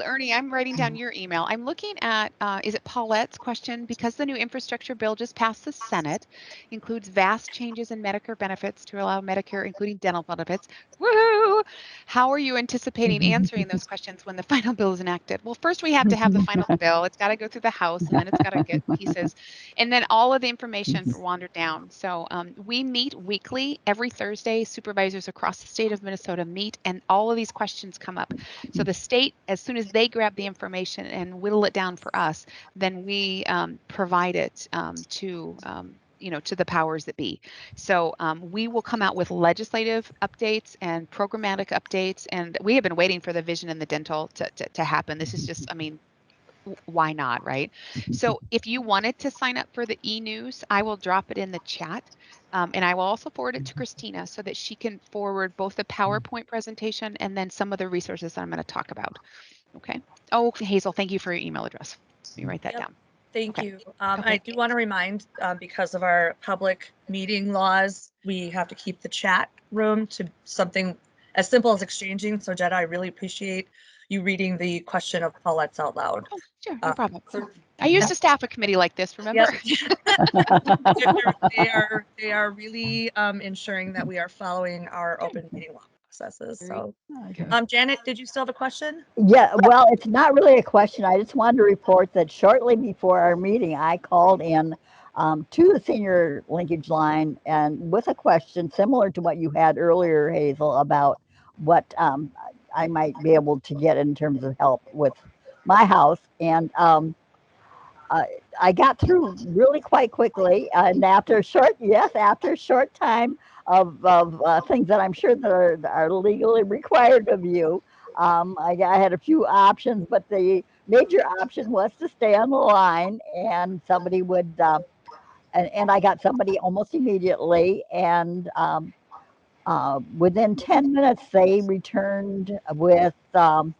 Ernie, I'm writing down your email. I'm looking at, is it Paulette's question? Because the new infrastructure bill just passed the Senate, includes vast changes in Medicare benefits to allow Medicare, including dental benefits. Woohoo! How are you anticipating answering those questions when the final bill is enacted? Well, first we have to have the final bill. It's got to go through the House, and then it's got to get pieces, and then all of the information for wander down. So we meet weekly every Thursday. Supervisors across the state of Minnesota meet, and all of these questions come up. So the state, as soon as they grab the information and whittle it down for us, then we provide it to the powers that be. So we will come out with legislative updates and programmatic updates, and we have been waiting for the vision and the dental to happen. This is just, why not, right? So if you wanted to sign up for the e-news, I will drop it in the chat. And I will also forward it to Christina so that she can forward both the PowerPoint presentation and then some of the resources that I'm going to talk about. Okay. Oh, Hazel, thank you for your email address. Let me write that down. Thank Okay. you. I do want to remind, because of our public meeting laws, we have to keep the chat room to something as simple as exchanging. So Jetta, I really appreciate you reading the question of Paulette's out loud. Oh, sure, no problem. So- I used to staff a committee like this, remember? They are really ensuring that we are following our open meeting law processes. So, Janet, did you still have a question? Yeah, well, it's not really a question. I just wanted to report that shortly before our meeting, I called in to the senior linkage line and with a question similar to what you had earlier, Hazel, about what I might be able to get in terms of help with my house. And I got through really quite quickly, and after a short time of things that I'm sure that are legally required of you, I had a few options, but the major option was to stay on the line, and somebody would, and I got somebody almost immediately, and within 10 minutes they returned with the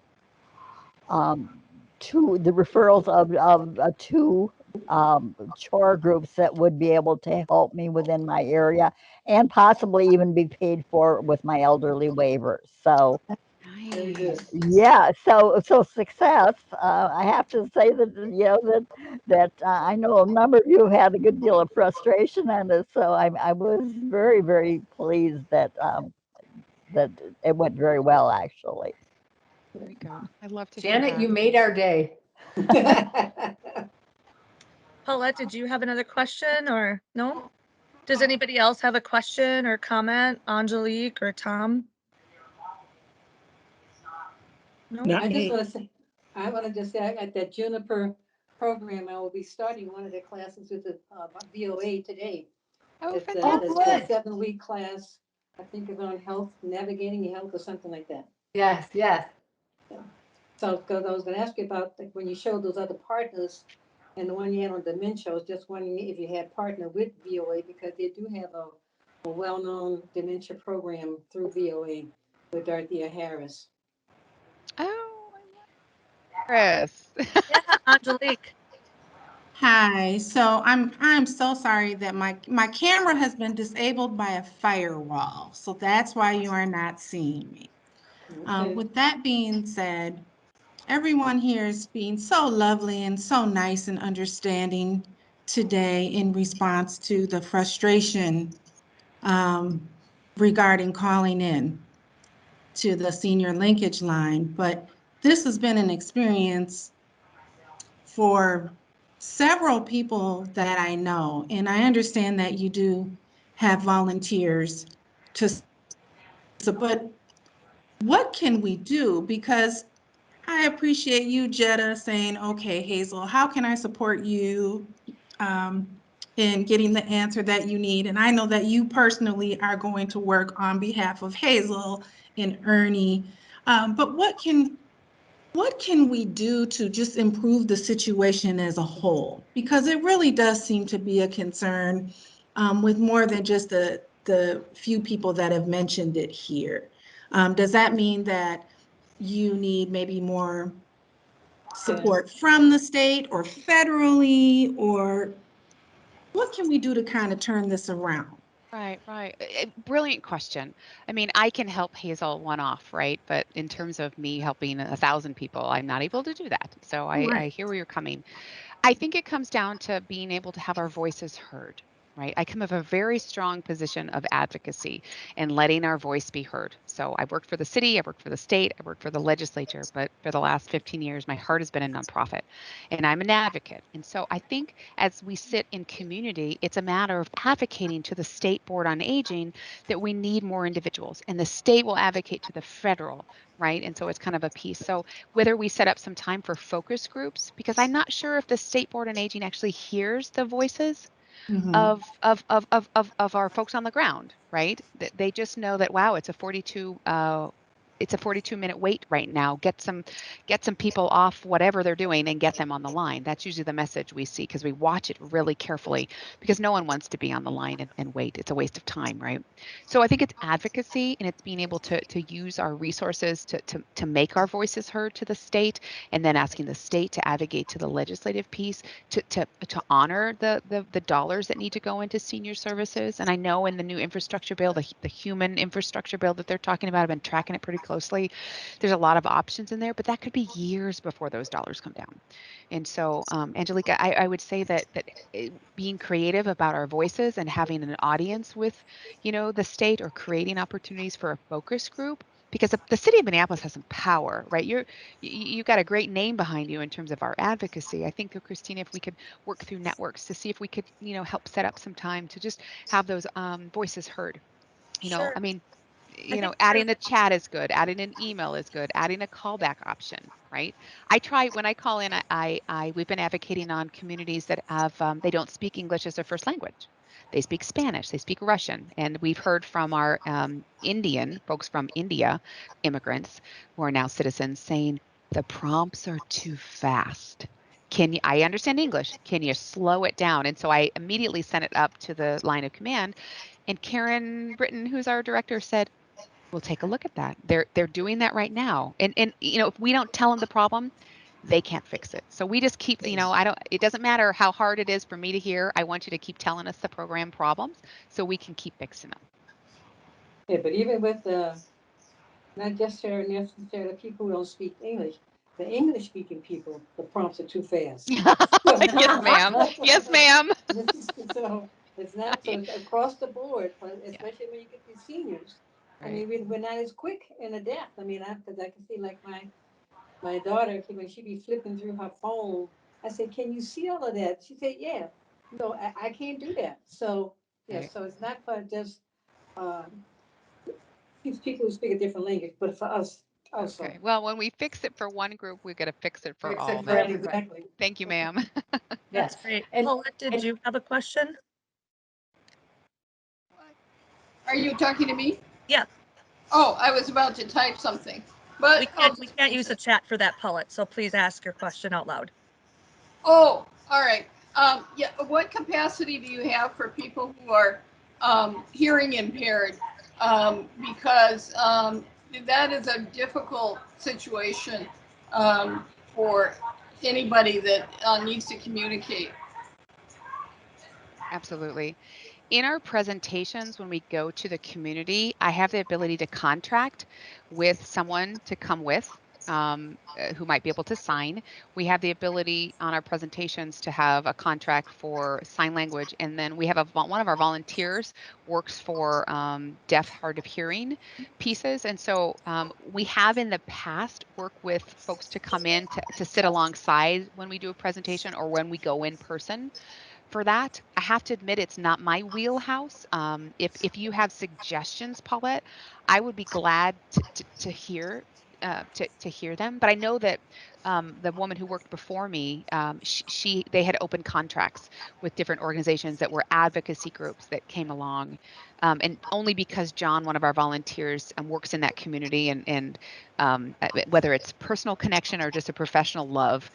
referrals of two chore groups that would be able to help me within my area and possibly even be paid for with my elderly waiver. So Very good. Nice. yeah, so success. I have to say that I know a number of you had a good deal of frustration on this, so I was very, very pleased that that it went very well actually. Very good. I love to hear Janet, that. you made our day. Paulette, did you have another question or no? Does anybody else have a question or comment? Angelique or Tom? No? Not I just me. want to say, I want to just say, at that Juniper program, I will be starting one of the classes with the VOA today. Oh, It's fantastic. a 7-week class. I think it's on health, navigating your health or something like that. Yes, yes. So, because I was going to ask you about like, when you showed those other partners and the one you had on dementia, I was just wondering if you had partnered with VOA because they do have a well-known dementia program through VOA with Dorothea Harris. Oh, Chris. Yeah, Angelique. Hi. So I'm so sorry that my camera has been disabled by a firewall. So that's why you are not seeing me. Okay. With that being said, everyone here is being so lovely and so nice and understanding. today in response to the frustration regarding calling in to the senior linkage line, but this has been an experience for several people that I know, and I understand that you do have volunteers to, but what can we do? Because I appreciate you, Jetta, saying, okay, Hazel, how can I support you in getting the answer that you need? And I know that you personally are going to work on behalf of Hazel and Ernie, but what can we do to just improve the situation as a whole? Because it really does seem to be a concern with more than just the few people that have mentioned it here. Does that mean that you need maybe more support from the state or federally, or what can we do to kind of turn this around? Right, right. Brilliant question. I mean, I can help Hazel one off, right? But in terms of me helping 1,000 people, I'm not able to do that. So I Right. hear where you're coming. I think it comes down to being able to have our voices heard, right? I come of a very strong position of advocacy and letting our voice be heard. So I worked for the city, I worked for the state, I worked for the legislature, but for the last 15 years, my heart has been a nonprofit and I'm an advocate. And so I think as we sit in community, it's a matter of advocating to the State Board on Aging that we need more individuals and the state will advocate to the federal, right? And so it's kind of a piece. So whether we set up some time for focus groups, because I'm not sure if the State Board on Aging actually hears the voices Mhm. of our folks on the ground, right? They just know that, wow, it's a 42-minute wait right now. Get some people off whatever they're doing and get them on the line. That's usually the message we see because we watch it really carefully because no one wants to be on the line and wait. It's a waste of time, right? So I think it's advocacy and it's being able to use our resources to make our voices heard to the state and then asking the state to advocate to the legislative piece to honor the dollars that need to go into senior services. And I know in the new infrastructure bill, the human infrastructure bill that they're talking about, I've been tracking it pretty closely. There's a lot of options in there, but that could be years before those dollars come down. And so, Angelica, I would say that being creative about our voices and having an audience with, the state or creating opportunities for a focus group, because the city of Minneapolis has some power, right? You've got a great name behind you in terms of our advocacy. I think, Christina, if we could work through networks to see if we could, help set up some time to just have those voices heard. Sure. I mean, I think adding a chat is good, adding an email is good, adding a callback option, right? I try when I call in, we've been advocating on communities that have they don't speak English as their first language. They speak Spanish, they speak Russian, and we've heard from our Indian folks from India, immigrants who are now citizens, saying the prompts are too fast. I understand English? Can you slow it down? And so I immediately sent it up to the line of command. And Karen Britton, who's our director, said, we'll take a look at that. They're doing that right now. And if we don't tell them the problem, they can't fix it. So we just keep, it doesn't matter how hard it is for me to hear. I want you to keep telling us the program problems so we can keep fixing them. Yeah, but even with not just necessarily people who don't speak English, the English speaking people, the prompts are too fast. Yes, ma'am. Yes, ma'am. So it's not so it's across the board, but especially when you get these seniors. I Right. mean, we're not as quick and adept. I mean, because I can see like my daughter when she be flipping through her phone. I said, "Can you see all of that?" She said, "Yeah." No, I can't do that. So yeah, Right. so it's not for just um, people who speak a different language, but for us also. Okay. Well, when we fix it for one group, we got to fix it for Fix it all. for everybody. Exactly. Thank you, ma'am. that's Yes. great. And, Paulette, did and you have a question? Are you talking to me? Yeah, Oh, I was about to type something, but we can't use the chat for that, Paulette, so please ask your question out loud. Oh, all right. Yeah. What capacity do you have for people who are hearing impaired? Because that is a difficult situation for anybody that needs to communicate. Absolutely. In our presentations, when we go to the community, I have the ability to contract with someone to come with who might be able to sign. We have the ability on our presentations to have a contract for sign language, and then we have one of our volunteers works for deaf, hard of hearing pieces, and so we have in the past worked with folks to come in to sit alongside when we do a presentation or when we go in person. For that, I have to admit it's not my wheelhouse. If you have suggestions, Paulette, I would be glad to hear to hear them. But I know that the woman who worked before me, they had open contracts with different organizations that were advocacy groups that came along, and only because John, one of our volunteers, works in that community, and whether it's personal connection or just a professional love,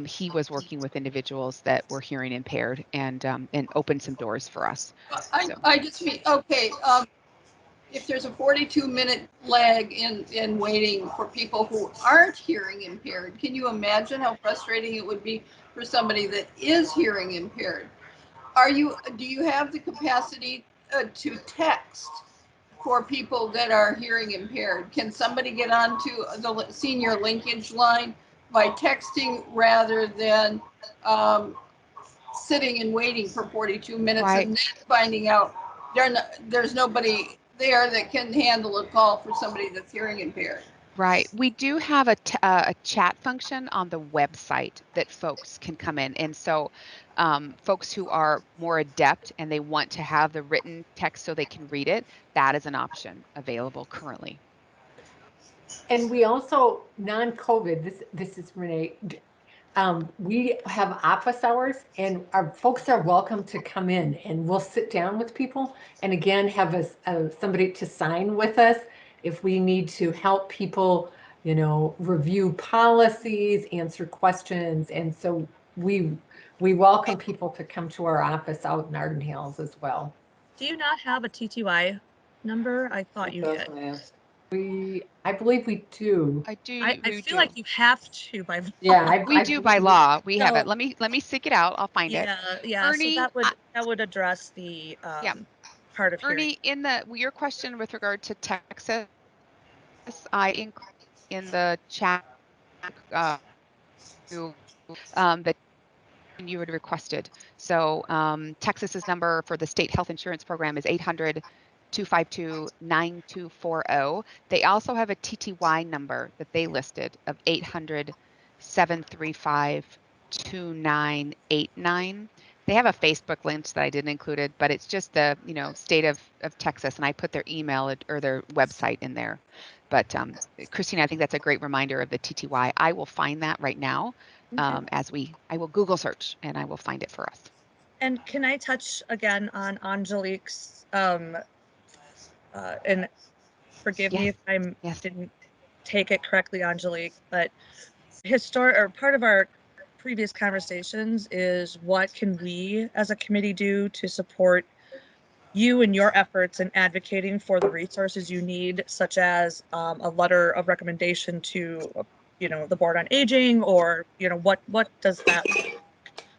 he was working with individuals that were hearing impaired and opened some doors for us. I just mean, okay, if there's a 42-minute lag in waiting for people who aren't hearing impaired, can you imagine how frustrating it would be for somebody that is hearing impaired? Do you have the capacity to text for people that are hearing impaired? Can somebody get onto the senior linkage line by texting rather than sitting and waiting for 42 minutes Right. and then finding out there's nobody there that can handle a call for somebody that's hearing impaired? Right. We do have a chat function on the website that folks can come in. And so folks who are more adept and they want to have the written text so they can read it, that is an option available currently. And we also, non-COVID, this is Renee, we have office hours, and our folks are welcome to come in, and we'll sit down with people and again have somebody to sign with us if we need to help people, review policies, answer questions. And so we welcome people to come to our office out in Arden Hills as well. Do you not have a TTY number? I thought you did. I believe we do. I do. I feel like you have to by law. Yeah, we do by law. We have So- it. Let me seek it out. I'll find it. Yeah. Ernie, so that would address the Yeah. part of hearing. Ernie, in your question with regard to Texas, I in the chat that you had requested. So Texas's number for the state health insurance program is 800-252-9240. They also have a TTY number that they listed of 800-735-2989. They have a Facebook link that I didn't include, but it's just the state of Texas, and I put their email or their website in there. But Christina, I think that's a great reminder of the TTY. I will find that right now. I will Google search and I will find it for us. And can I touch again on Angelique's, and forgive me if I didn't take it correctly, Angelique, but part of our previous conversations is what can we as a committee do to support you and your efforts in advocating for the resources you need, such as a letter of recommendation to the Board on Aging, or what does that,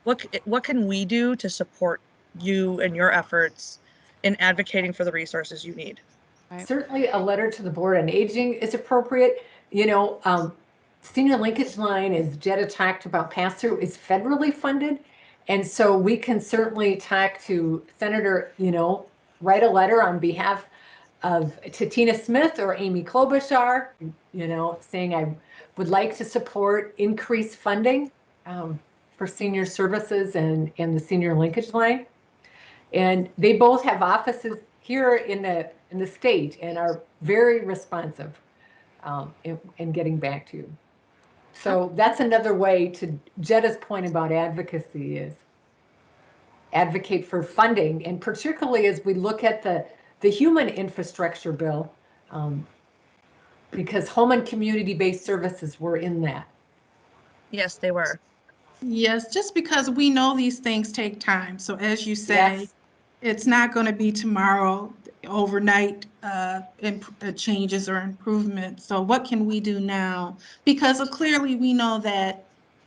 what can we do to support you and your efforts in advocating for the resources you need? Right. Certainly a letter to the Board on Aging is appropriate. Senior Linkage Line, as Jetta talked about, pass-through is federally funded. And so we can certainly talk to Senator, write a letter on behalf to Tina Smith or Amy Klobuchar, saying I would like to support increased funding for senior services and the Senior Linkage Line. And they both have offices here in the state and are very responsive in getting back to you. So that's another way to Jetta's point about advocacy is advocate for funding, and particularly as we look at the human infrastructure bill, because home and community-based services were in that. Yes, they were. Yes, just because we know these things take time. So as you say, Yes. It's not going to be tomorrow, overnight changes or improvements. So what can we do now? Because clearly we know that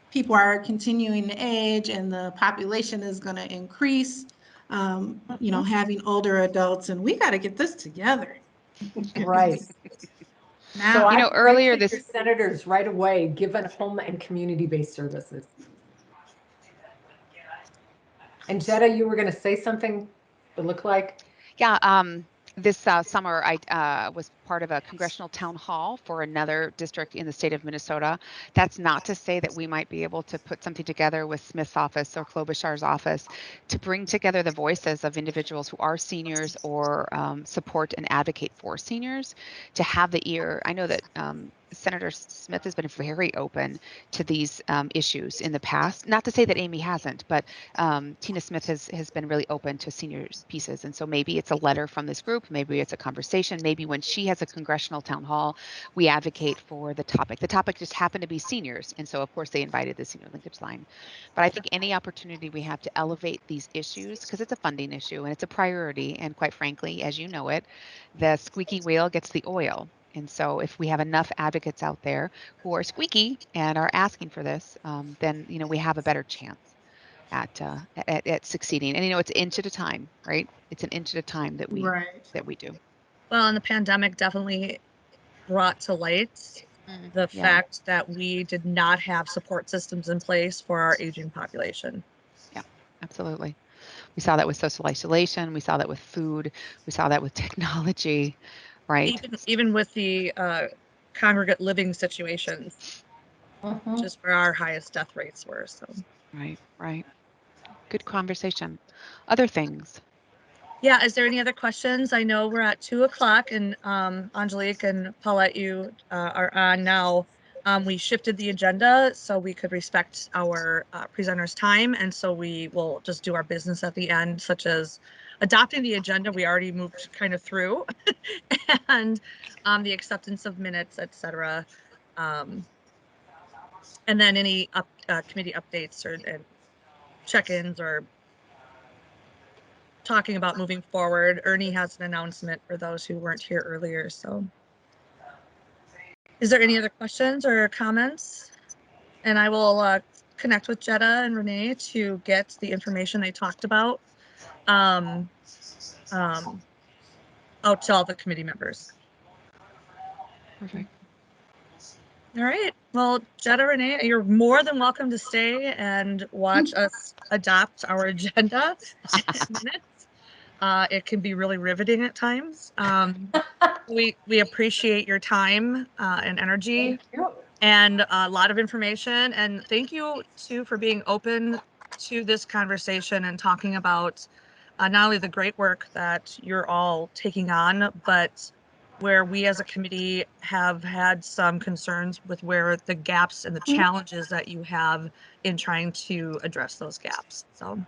people are continuing to age and the population is going to increase, having older adults, and we got to get this together. Right. Now, You know, earlier Your this, senators right away, given home and community-based services. And Jetta, you were going to say something that looked like? yeah, this summer I was part of a congressional town hall for another district in the state of Minnesota. That's not to say that we might be able to put something together with Smith's office or Klobuchar's office to bring together the voices of individuals who are seniors or support and advocate for seniors to have the ear. I know that Senator Smith has been very open to these issues in the past. Not to say that Amy hasn't, but Tina Smith has been really open to seniors pieces. And so maybe it's a letter from this group, maybe it's a conversation, maybe when she has a congressional town hall, we advocate for the topic. The topic just happened to be seniors. And so of course they invited the senior linkage line. But I think any opportunity we have to elevate these issues, because it's a funding issue and it's a priority. And quite frankly, as you know it, the squeaky wheel gets the oil. And so if we have enough advocates out there who are squeaky and are asking for this, then we have a better chance at succeeding. And it's an inch at a time, right? It's an inch at a time that we do. Well, and the pandemic definitely brought to light the fact that we did not have support systems in place for our aging population. Yeah, absolutely. We saw that with social isolation. We saw that with food. We saw that with technology, right? Even with the congregate living situations, which is where our highest death rates were. So. Right. Good conversation. Other things. Yeah, is there any other questions? I know we're at 2:00 and Angelique and Paulette, you are on now. We shifted the agenda so we could respect our presenters' time. And so we will just do our business at the end, such as adopting the agenda. We already moved kind of through and the acceptance of minutes, etc. And then any committee updates or check-ins or talking about moving forward. Ernie has an announcement for those who weren't here earlier. So is there any other questions or comments? And I will connect with Jetta and Renee to get the information they talked about out to all the committee members. Perfect. All right. Well, Jetta, Renee, you're more than welcome to stay and watch us adopt our agenda in minutes. It can be really riveting at times. We appreciate your time and energy and a lot of information. And thank you too for being open to this conversation and talking about not only the great work that you're all taking on, but where we as a committee have had some concerns with where the gaps and the challenges that you have in trying to address those gaps. So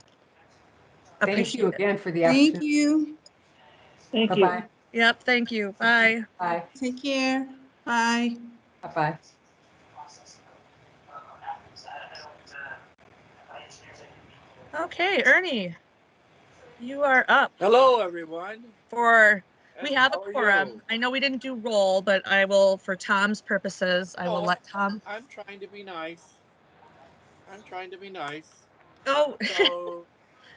Thank you again for the opportunity. thank you. Thank you. Yep. Thank you. Bye. Bye. Take care. Bye. Bye-bye. Okay, Ernie, you are up. Hello, everyone. We have a quorum. I know we didn't do roll, but I will, for Tom's purposes, I will let Tom. I'm trying to be nice. Oh. So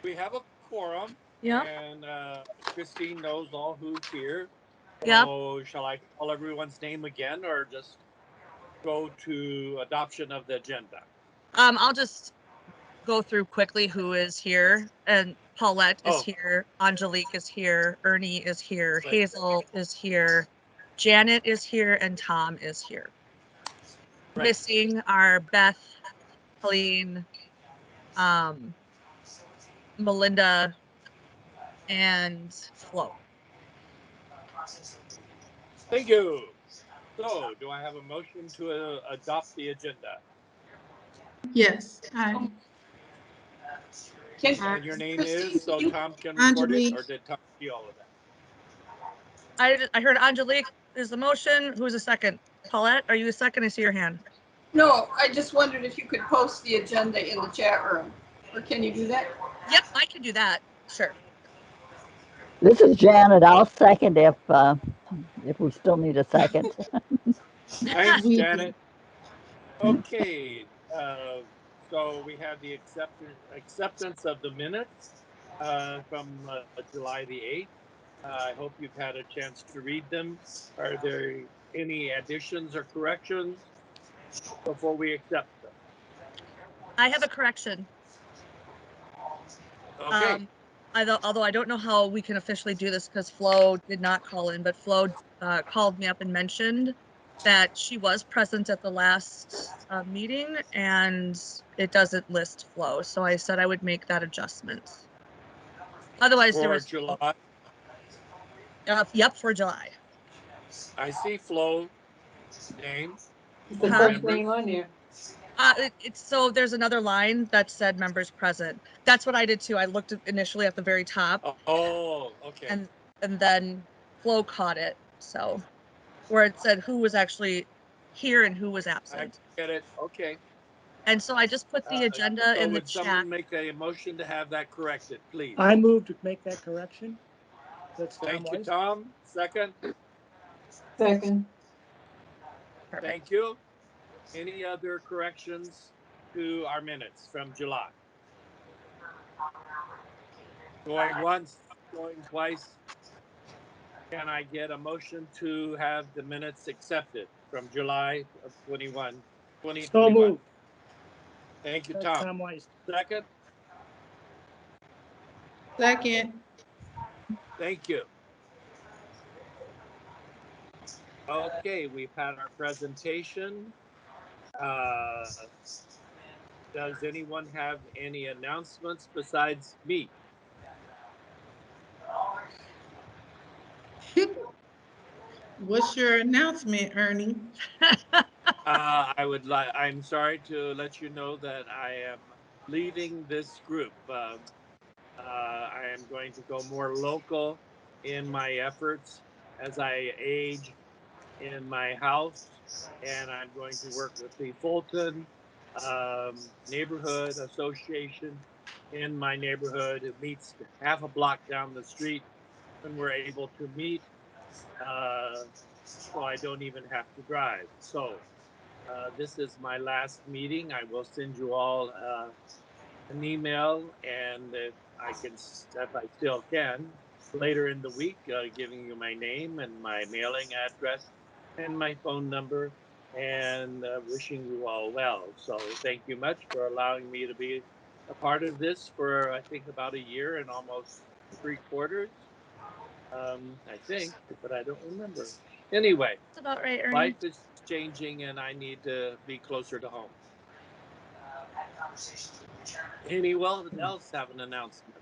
we have a quorum. Yeah. And Christine knows all who's here. Yep. So shall I call everyone's name again or just go to adoption of the agenda? I'll just go through quickly who is here. And Paulette is here. Angelique is here. Ernie is here. Right. Hazel is here. Janet is here. And Tom is here. Right. Missing are Beth, Helene, Melinda, and Flo. Thank you. So do I have a motion to adopt the agenda? Yes. And your name is, so Tom can record it, or did Tom see all of that? I heard Angelique is the motion. Who's the second? Paulette, are you the second? I see your hand. No, I just wondered if you could post the agenda in the chat room, or can you do that? Yep, I can do that. Sure. This is Janet. I'll second if we still need a second. Thanks, Janet. Okay, so we have the acceptance of the minutes from July the 8th. I hope you've had a chance to read them. Are there any additions or corrections before we accept them? I have a correction. Okay, Although I don't know how we can officially do this because Flo did not call in, but Flo called me up and mentioned that she was present at the last meeting and it doesn't list Flo. So I said I would make that adjustment. Otherwise, there for was July, yep, for July. I see Flo name. It's the Huh? first Members. name on there. It's so there's another line that said members present. That's what I did too. I looked initially at the very top Oh, okay. and then Flo caught it. So where it said who was actually here and who was I absent. get it. Okay. And so I just put the agenda So in the would chat. someone make a motion to have that corrected, please? I move to make that correction. That's Tom Thank you, Weiss. Tom. Second. Second. Perfect. Thank you. Any other corrections to our minutes from July? Going once, going twice. Can I get a motion to have the minutes accepted from July of 2021? So moved. Thank you, That's Tom. Tom Weiss. Second. Second. Thank you. Okay, we've had our presentation. Does anyone have any announcements besides me? What's your announcement, Ernie? I'm sorry to let you know that I am leaving this group. I am going to go more local in my efforts as I age in my house, and I'm going to work with the Fulton Neighborhood Association in my neighborhood. It meets half a block down the street when we're able to meet, so I don't even have to drive. So this is my last meeting. I will send you all an email, and if I still can, later in the week, giving you my name and my mailing address and my phone number, and wishing you all well. So thank you much for allowing me to be a part of this for I think about a year and almost 3/4. I think, but I don't remember. Anyway, That's about right, Ernie. life is changing, and I need to be closer to home. Anyone else have an announcement?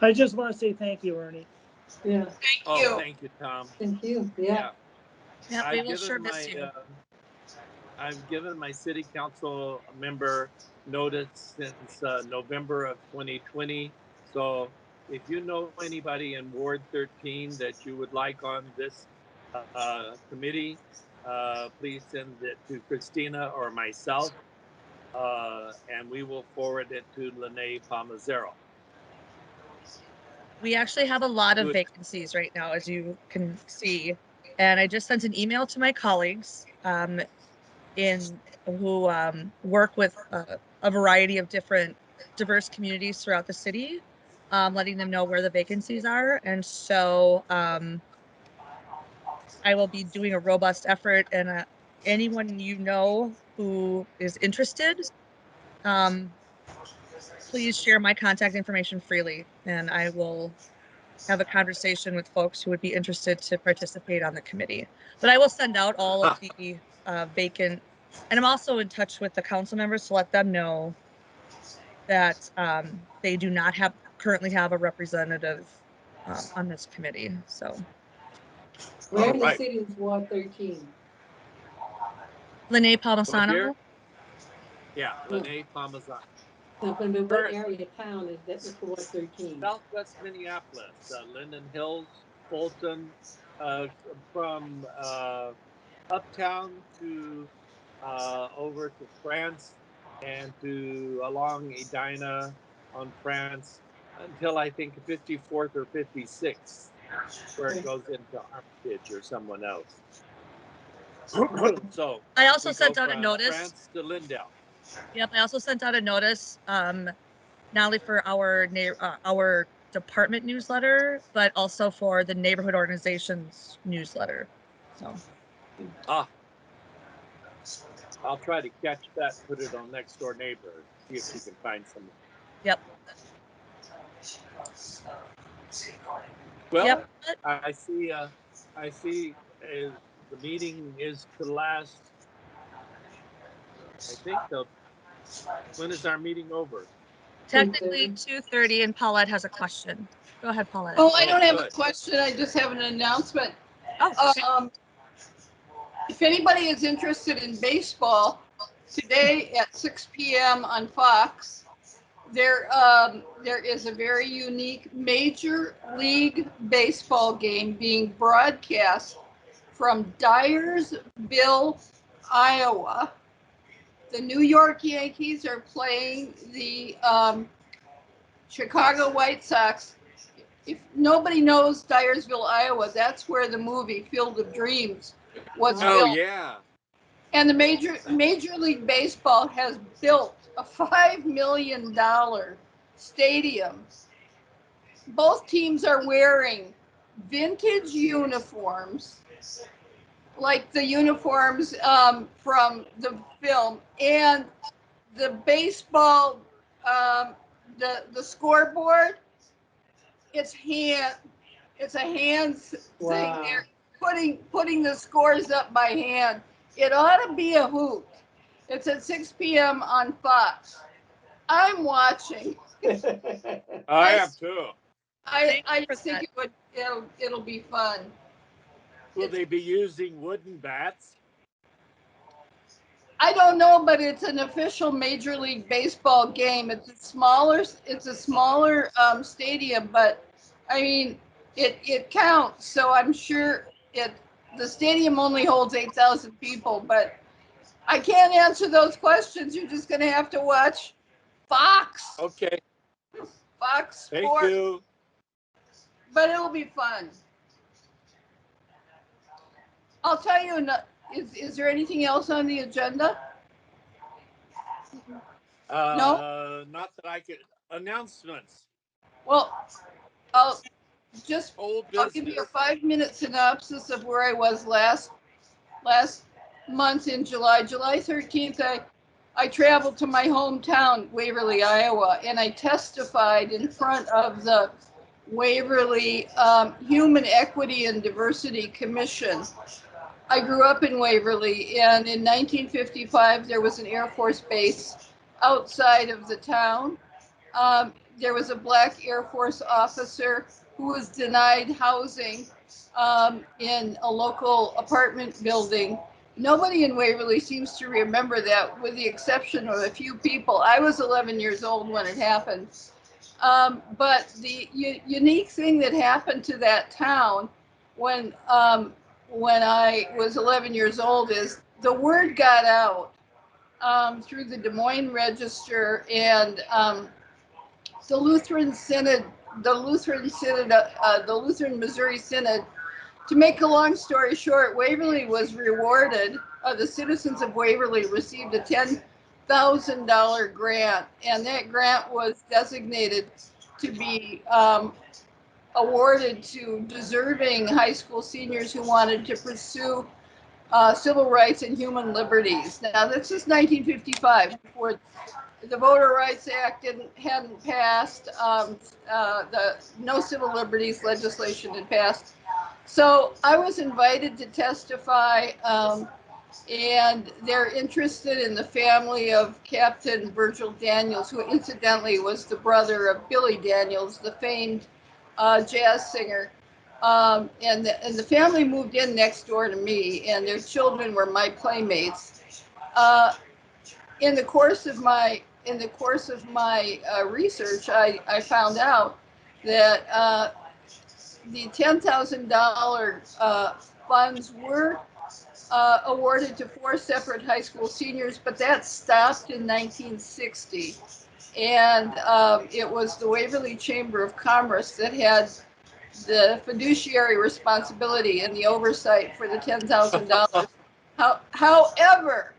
I just want to say thank you, Ernie. Yeah. Oh, you. thank you, Tom. Thank you. Yeah. Yeah, we will sure miss you. I've given my city council member notice since November of 2020. So if you know anybody in Ward 13 that you would like on this committee, please send it to Christina or myself, and we will forward it to Lene Palmazero. We actually have a lot of vacancies right now, as you can see. And I just sent an email to my colleagues who work with a variety of different diverse communities throughout the city, letting them know where the vacancies are. And so I will be doing a robust effort, and anyone you know who is interested, please share my contact information freely, and I will have a conversation with folks who would be interested to participate on the committee. But I will send out all of the vacant, and I'm also in touch with the council members to let them know that they do not currently have a representative on this committee. So Where in the city is Ward 13? Lene Palmisano. Yeah, Lene Palmazano. What area of town is that? Is Ward 13? Southwest Minneapolis, Linden Hills, Fulton, from uptown to over to France and to along Edina on France until I think 54th or 56th, where it goes into Armitage or someone else. So I also sent out a notice. France to Lindell. Yep, I also sent out a notice, not only for our department newsletter, but also for the neighborhood organizations newsletter. So Ah, I'll try to catch that, put it on Next Door Neighbor, see if we can find some. Yep. Well, Yep. I see. The meeting is to last. I think when is our meeting over? Technically 2:30, and Paulette has a question. Go ahead, Paulette. Oh, I don't have a good. question. I just have an announcement. Oh, okay. If anybody is interested in baseball, today at 6 p.m. on Fox, there is a very unique Major League Baseball game being broadcast from Dyersville, Iowa. The New York Yankees are playing the Chicago White Sox. If nobody knows Dyersville, Iowa, that's where the movie Field of Dreams was Oh filmed. yeah. And the Major League Baseball has built a $5 million stadium. Both teams are wearing vintage uniforms, like the uniforms from the film, and the baseball, the scoreboard. It's a hand thing. Wow. They're putting the scores up by hand. It ought to be a hoot. It's at 6 p.m. on Fox. I'm watching. I am too. I just think it'll be fun. Will they be using wooden bats? I don't know, but it's an official Major League Baseball game. It's a smaller stadium, but I mean, it counts. So I'm sure the stadium only holds 8,000 people, but I can't answer those questions. You're just going to have to watch Fox Okay. Sports. Thank you. But it'll be fun. I'll tell you, is there anything else on the agenda? No? Not that I could. Announcements. Well, I'll Old I'll give you a business. 5-minute synopsis of where I was last month in July. July 13th, I traveled to my hometown, Waverly, Iowa, and I testified in front of the Waverly Human Equity and Diversity Commission. I grew up in Waverly, and in 1955, there was an Air Force base outside of the town. There was a black Air Force officer who was denied housing in a local apartment building. Nobody in Waverly seems to remember that, with the exception of a few people. I was 11 years old when it happened. But the unique thing that happened to that town when I was 11 years old is the word got out through the Des Moines Register and the Lutheran Synod, the Lutheran Missouri Synod. To make a long story short, Waverly was rewarded. The citizens of Waverly received a $10,000 grant, and that grant was designated to be awarded to deserving high school seniors who wanted to pursue civil rights and human liberties. Now, this is 1955, before the Voter Rights Act hadn't passed, the no civil liberties legislation had passed. So I was invited to testify, and they're interested in the family of Captain Virgil Daniels, who incidentally was the brother of Billy Daniels, the famed jazz singer. And the family moved in next door to me, and their children were my playmates. In the course of my research, I found out that the $10,000 funds were awarded to 4 separate high school seniors, but that stopped in 1960. And it was the Waverly Chamber of Commerce that had the fiduciary responsibility and the oversight for the $10,000. However,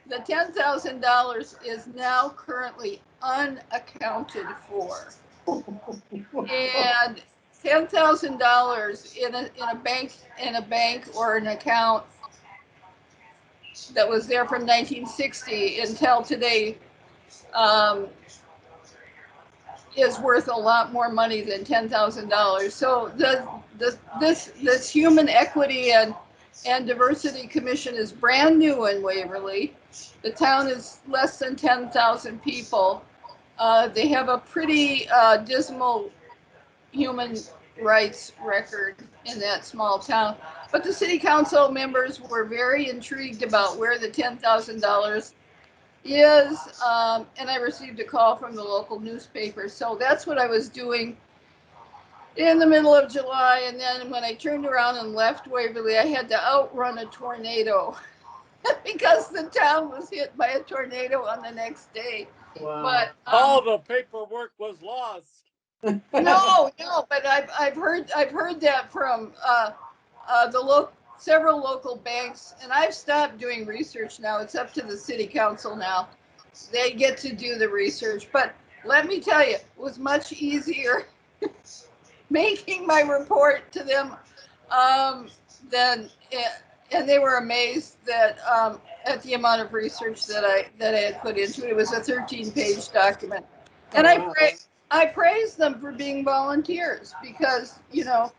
the $10,000 is now currently unaccounted for. And $10,000 in a bank or an account that was there from 1960 until today um, is worth a lot more money than $10,000. So this human equity and diversity commission is brand new in Waverly. The town is less than 10,000 people. They have a pretty dismal human rights record in that small town. But the city council members were very intrigued about where the $10,000 is, and I received a call from the local newspaper. So that's what I was doing in the middle of July. And then when I turned around and left Waverly, I had to outrun a tornado because the town was hit by a tornado on the next day. Wow. But All the paperwork was lost. no, but I've heard that from several local banks, and I've stopped doing research now. It's up to the city council now. They get to do the research, but let me tell you, it was much easier making my report to them than, and they were amazed that at the amount of research that I had put into it. It was a 13-page document, and Oh, wow. I praise them for being volunteers because, you know,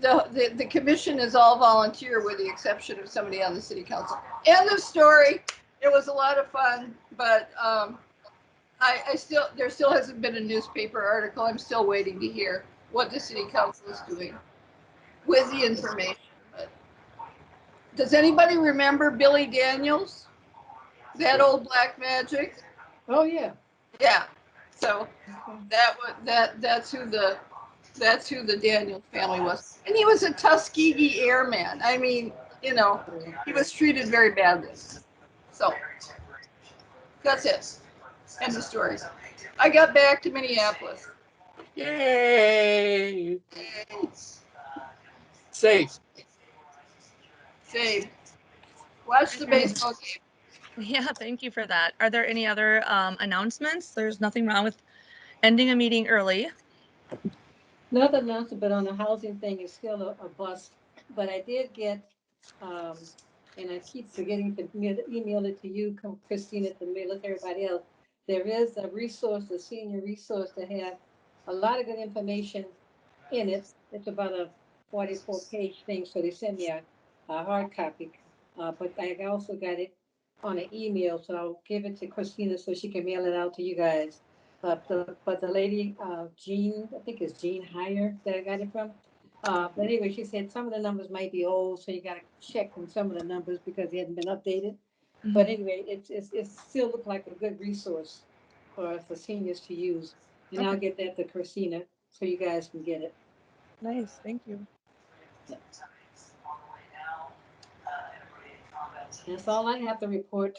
the commission is all volunteer with the exception of somebody on the city council. End of story. It was a lot of fun, but there still hasn't been a newspaper article. I'm still waiting to hear what the city council is doing with the information. But does anybody remember Billy Daniels? That old black magic? Oh, yeah. Yeah. So Okay. that's who the Daniels family was. And he was a Tuskegee Airman. I mean, you know, he was treated very badly. So that's it. End of story. I got back to Minneapolis. Yay! Safe. Save. Watch the baseball game. Yeah, thank you for that. Are there any other announcements? There's nothing wrong with ending a meeting early. Another announcement, but on the housing thing is still a bust. But I did get, and I keep forgetting to email it to you, Christina, to mail it to everybody else. There is a resource, a senior resource that have a lot of good information in it. It's about a 44-page thing, so they sent me a hard copy. But I also got it on an email, so I'll give it to Christina so she can mail it out to you guys. But the lady, Jean, I think it's Jean Heyer that I got it from. But anyway, she said some of the numbers might be old, so you got to check on some of the numbers because they hadn't been updated. But anyway, it still looked like a good resource for seniors to use. And I'll get that to Christina so you guys can get it. Nice, thank you. That's all I have to report.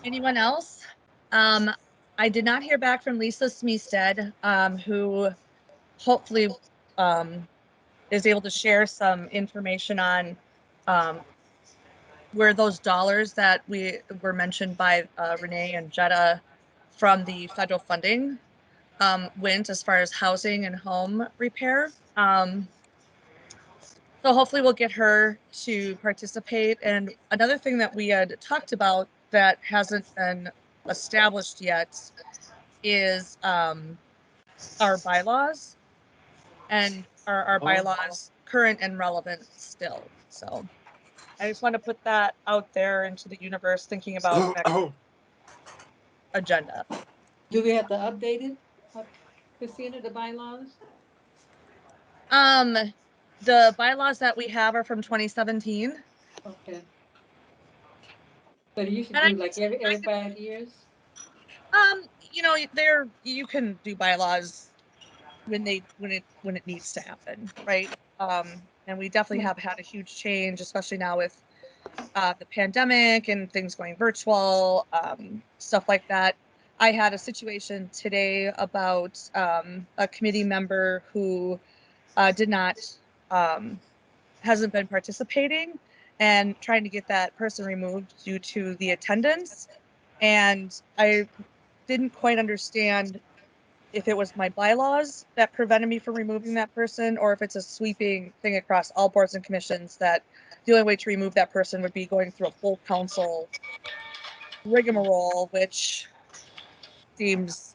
Anyone else? I did not hear back from Lisa Smeestead, who hopefully is able to share some information on where those dollars that were mentioned by Renee and Jetta from the federal funding went as far as housing and home repair. So hopefully we'll get her to participate. And another thing that we had talked about that hasn't been established yet is our bylaws, and our bylaws current and relevant still. So I just want to put that out there into the universe, thinking about next agenda. Do we have to update it, Christina, the bylaws? The bylaws that we have are from 2017. Okay. But you should And do like every 5 years? you know, you can do bylaws when it needs to happen, right? And we definitely have had a huge change, especially now with the pandemic and things going virtual, stuff like that. I had a situation today about a committee member who hasn't been participating, and trying to get that person removed due to the attendance. And I didn't quite understand if it was my bylaws that prevented me from removing that person, or if it's a sweeping thing across all boards and commissions that the only way to remove that person would be going through a full council rigmarole, which seems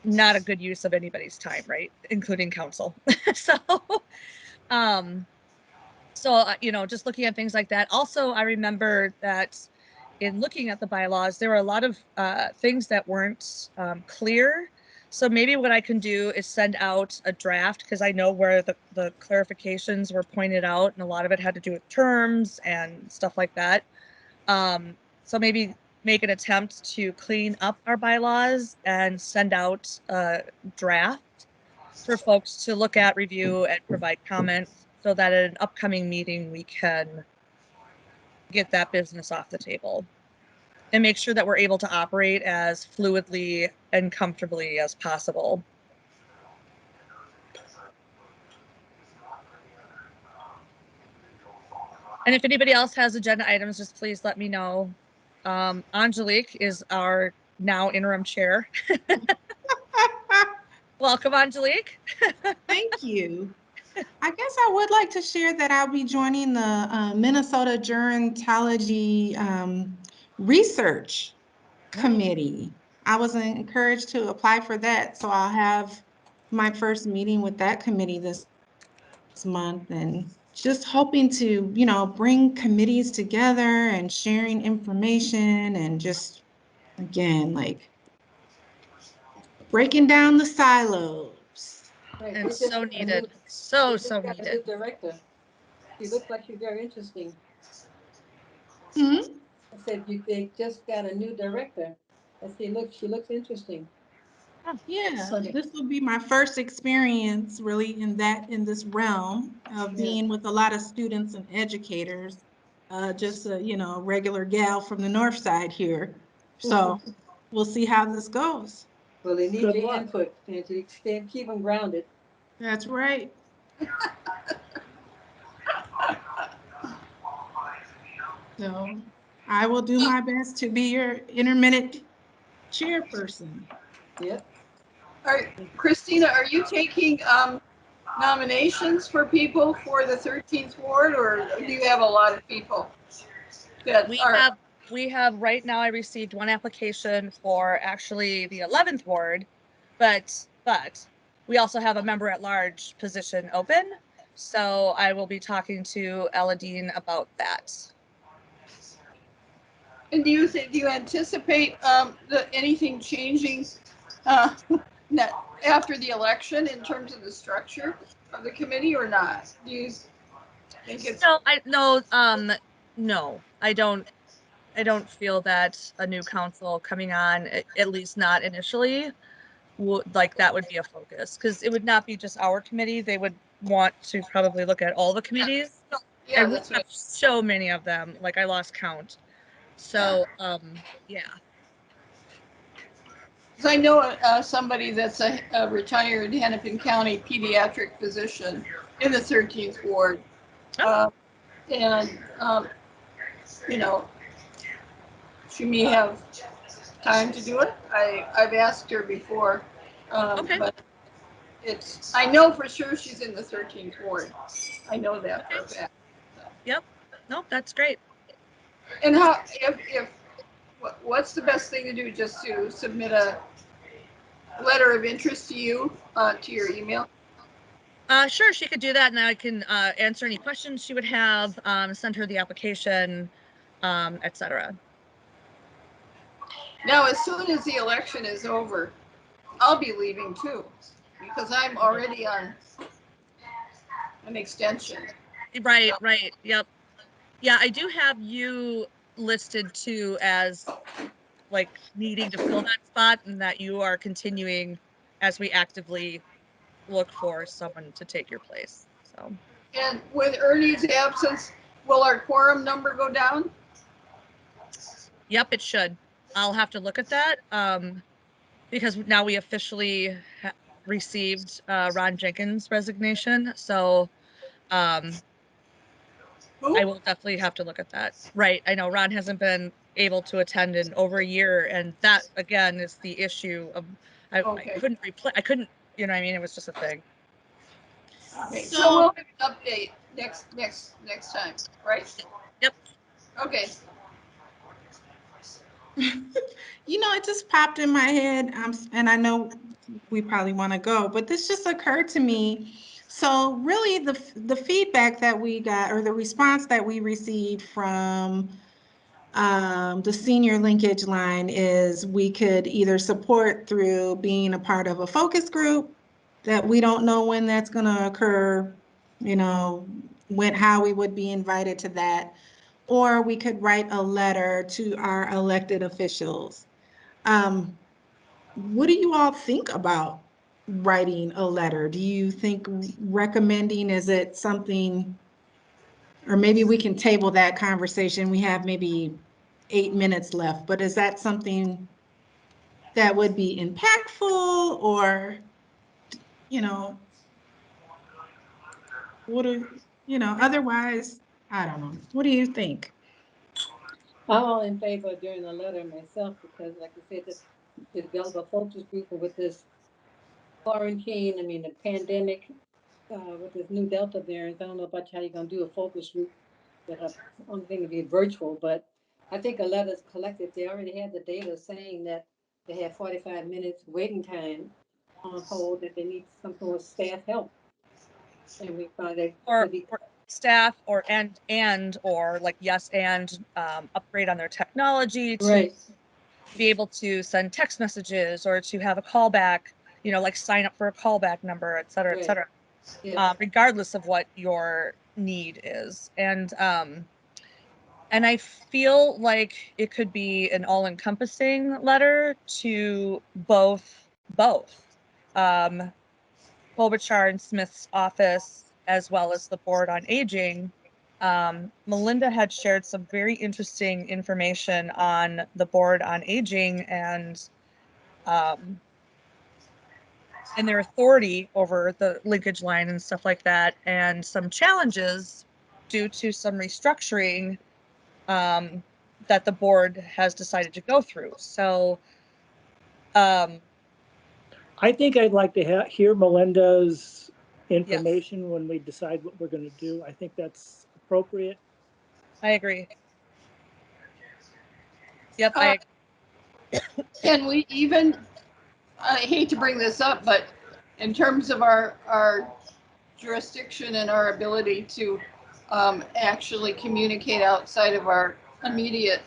not a good use of anybody's time, right? Including council. So, you know, just looking at things like that. Also, I remember that in looking at the bylaws, there were a lot of things that weren't clear. So maybe what I can do is send out a draft, because I know where the clarifications were pointed out, and a lot of it had to do with terms and stuff like that. So maybe make an attempt to clean up our bylaws and send out a draft for folks to look at, review, and provide comments, so that at an upcoming meeting we can get that business off the table and make sure that we're able to operate as fluidly and comfortably as possible. And if anybody else has agenda items, just please let me know. Angelique is our now interim chair. Welcome, Angelique. Thank you. I guess I would like to share that I'll be joining the Minnesota Gerontology Research Committee. I was encouraged to apply for that, so I'll have my first meeting with that committee this month, and just hoping to, you know, bring committees together and sharing information, and just, again, like breaking down the silos. Right, And they just so got a needed. new- So they just got a new needed. director. She looks like she's very interesting. Hmm? I said, they just got a new director. I said, look, she looks interesting. Yeah, So- this will be my first experience really in this realm of Yeah. being with a lot of students and educators. Just a, you know, regular gal from the north side here. So we'll see how this goes. Well, they need Good your luck. input and to extend, keep them grounded. That's right. So I will do my best to be your intermittent chairperson. Yep. Christina, are you taking nominations for people for the 13th ward, or do you have a lot of people that are? We have right now, I received one application for actually the 11th ward, but we also have a member at large position open. So I will be talking to Eladine about that. And do you anticipate anything changing after the election in terms of the structure of the committee, or not? Do you think it's No, I don't feel that a new council coming on, at least not initially, like that would be a focus, because it would not be just our committee. They would want to probably look at all the committees. Yeah, And we that's have right. so many of them, like I lost count. So yeah. Because I know somebody that's a retired Hennepin County pediatric physician in the 13th ward. And, you know, she may have time to do it. I've asked her before. Okay. But I know for sure she's in the 13th ward. I know that for a fact. Yep. Nope, that's great. And what's the best thing to do? Just to submit a letter of interest to you, to your email? Sure, she could do that, and I can answer any questions she would have, send her the application, etc. Now, as soon as the election is over, I'll be leaving too, because I'm already on an extension. Right, yep. Yeah, I do have you listed too as like needing to fill that spot, and that you are continuing as we actively look for someone to take your place. So. And with Ernie's absence, will our quorum number go down? Yep, it should. I'll have to look at that, because now we officially received Ron Jenkins' resignation. So I will definitely have to look at that. Right. I know Ron hasn't been able to attend in over a year, and that again is the issue of I Okay. couldn't replay. I couldn't. You know what I mean? It was just a thing. Okay, so we'll have an update next time, right? Yep. Okay. You know, it just popped in my head, and I know we probably want to go, but this just occurred to me. So really the feedback that we got, or the response that we received from the senior linkage line, is we could either support through being a part of a focus group that we don't know when that's going to occur, you know, how we would be invited to that, or we could write a letter to our elected officials. What do you all think about writing a letter? Do you think recommending, is it something, or maybe we can table that conversation. We have maybe 8 minutes left, but is that something that would be impactful, or, you know, otherwise, I don't know. What do you think? I'm all in favor of doing a letter myself because, like I said, to develop a focus group with this quarantine, I mean, the pandemic, with this new Delta variant, I don't know about how you're going to do a focus group that are only thing to be virtual, but I think a letter's collected. They already had the data saying that they have 45 minutes waiting time on hold, that they need some sort of staff help. And we find that Or, could be or staff, or or like yes, and upgrade on their technology to right. be able to send text messages, or to have a callback, you know, like sign up for a callback number, et cetera, et Right. cetera. Yeah. Regardless of what your need is. And I feel like it could be an all-encompassing letter to both Klobuchar and Smith's office, as well as the Board on Aging. Melinda had shared some very interesting information on the Board on Aging and their authority over the linkage line and stuff like that, and some challenges due to some restructuring that the board has decided to go through. So I think I'd like to hear Melinda's yes, information when we decide what we're going to do. I think that's appropriate. I agree. Yep, Can we even, I hate to bring this up, but in terms of our jurisdiction and our ability to actually communicate outside of our immediate,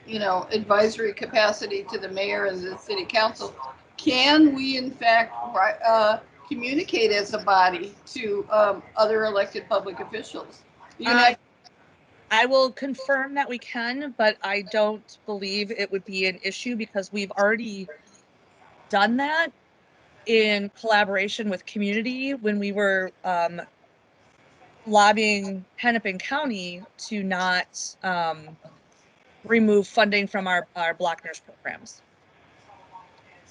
advisory capacity to the mayor and the city council, can we in fact communicate as a body to other elected public officials? I will confirm that we can, but I don't believe it would be an issue because we've already done that in collaboration with community when we were lobbying Hennepin County to not remove funding from our Block nurse programs.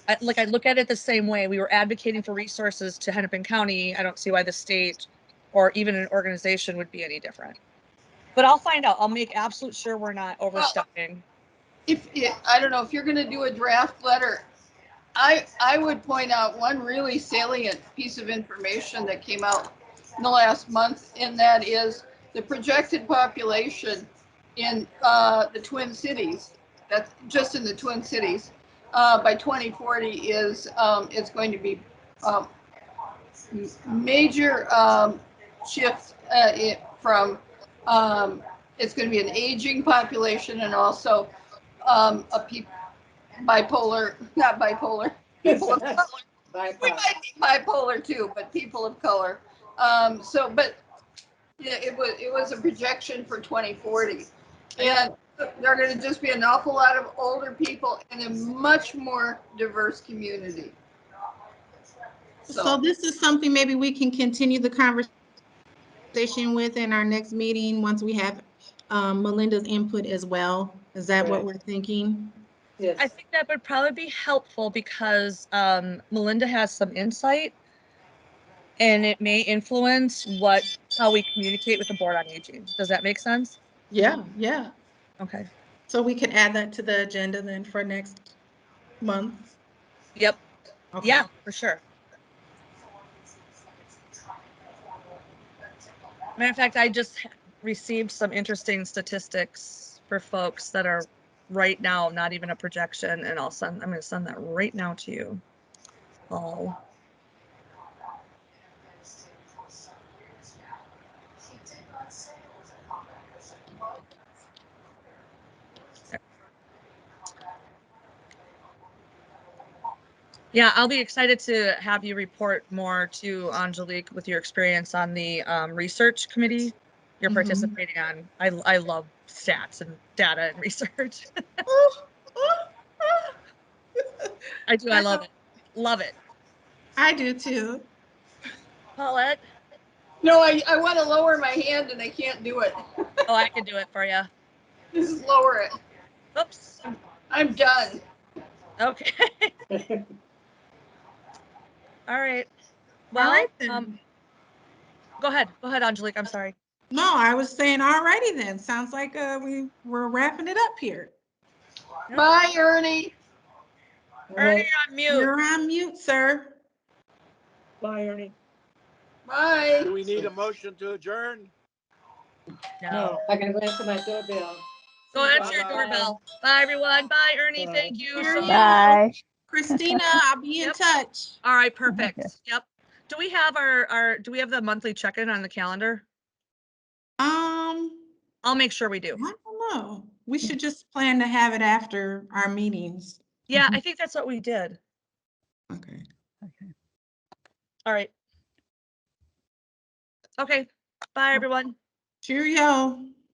I look at it the same way. We were advocating for resources to Hennepin County. I don't see why the state or even an organization would be any different. But I'll find out. I'll make absolute sure we're not overstepping. I don't know if you're going to do a draft letter, I would point out one really salient piece of information that came out in the last month, and that is the projected population in the Twin Cities. That's just in the Twin Cities. By 2040 is it's going to be major shift from it's going to be an aging population and also bipolar, not bipolar, people of color. We might be bipolar too, but people of color. But yeah, it was a projection for 2040, and there are going to just be an awful lot of older people in a much more diverse community. So this is something maybe we can continue the conversation with in our next meeting once we have Melinda's input as well. Is that what we're thinking? Yes. I think that would probably be helpful because Melinda has some insight and it may influence how we communicate with the Board on Aging. Does that make sense? Yeah, yeah. Okay. So we can add that to the agenda then for next month. Yep. Okay. Yeah, for sure. Matter of fact, I just received some interesting statistics for folks that are right now, not even a projection, and I'm going to send that right now to you. Oh. Yeah, I'll be excited to have you report more to Angelique with your experience on the research committee you're Mhm. participating on. I love stats and data and research. I do. I love it. Love it. I do too. Paulette? No, I want to lower my hand and I can't do it. Oh, I can do it for you. Just lower it. Oops. I'm done. Okay. All right. All Well, right then. go ahead. Go ahead, Angelique. I'm sorry. No, I was saying, all righty then. Sounds like we're wrapping it up here. Yep. Bye, Ernie. Ernie, you're on mute. You're on mute, sir. Bye, Ernie. Bye. Do we need a motion to adjourn? No. I gotta go answer my doorbell. Go answer your Bye-bye. doorbell. Bye, everyone. Bye, Ernie. Bye. Thank you so Cheerio. much. Bye. Christina, I'll be in Yep. touch. All right, perfect. Yep. Do we have do we have the monthly check-in on the calendar? I I'll make sure we do. don't know. We should just plan to have it after our meetings. Yeah, I think that's what we did. Okay. All right. Okay. Bye, everyone. Cheerio.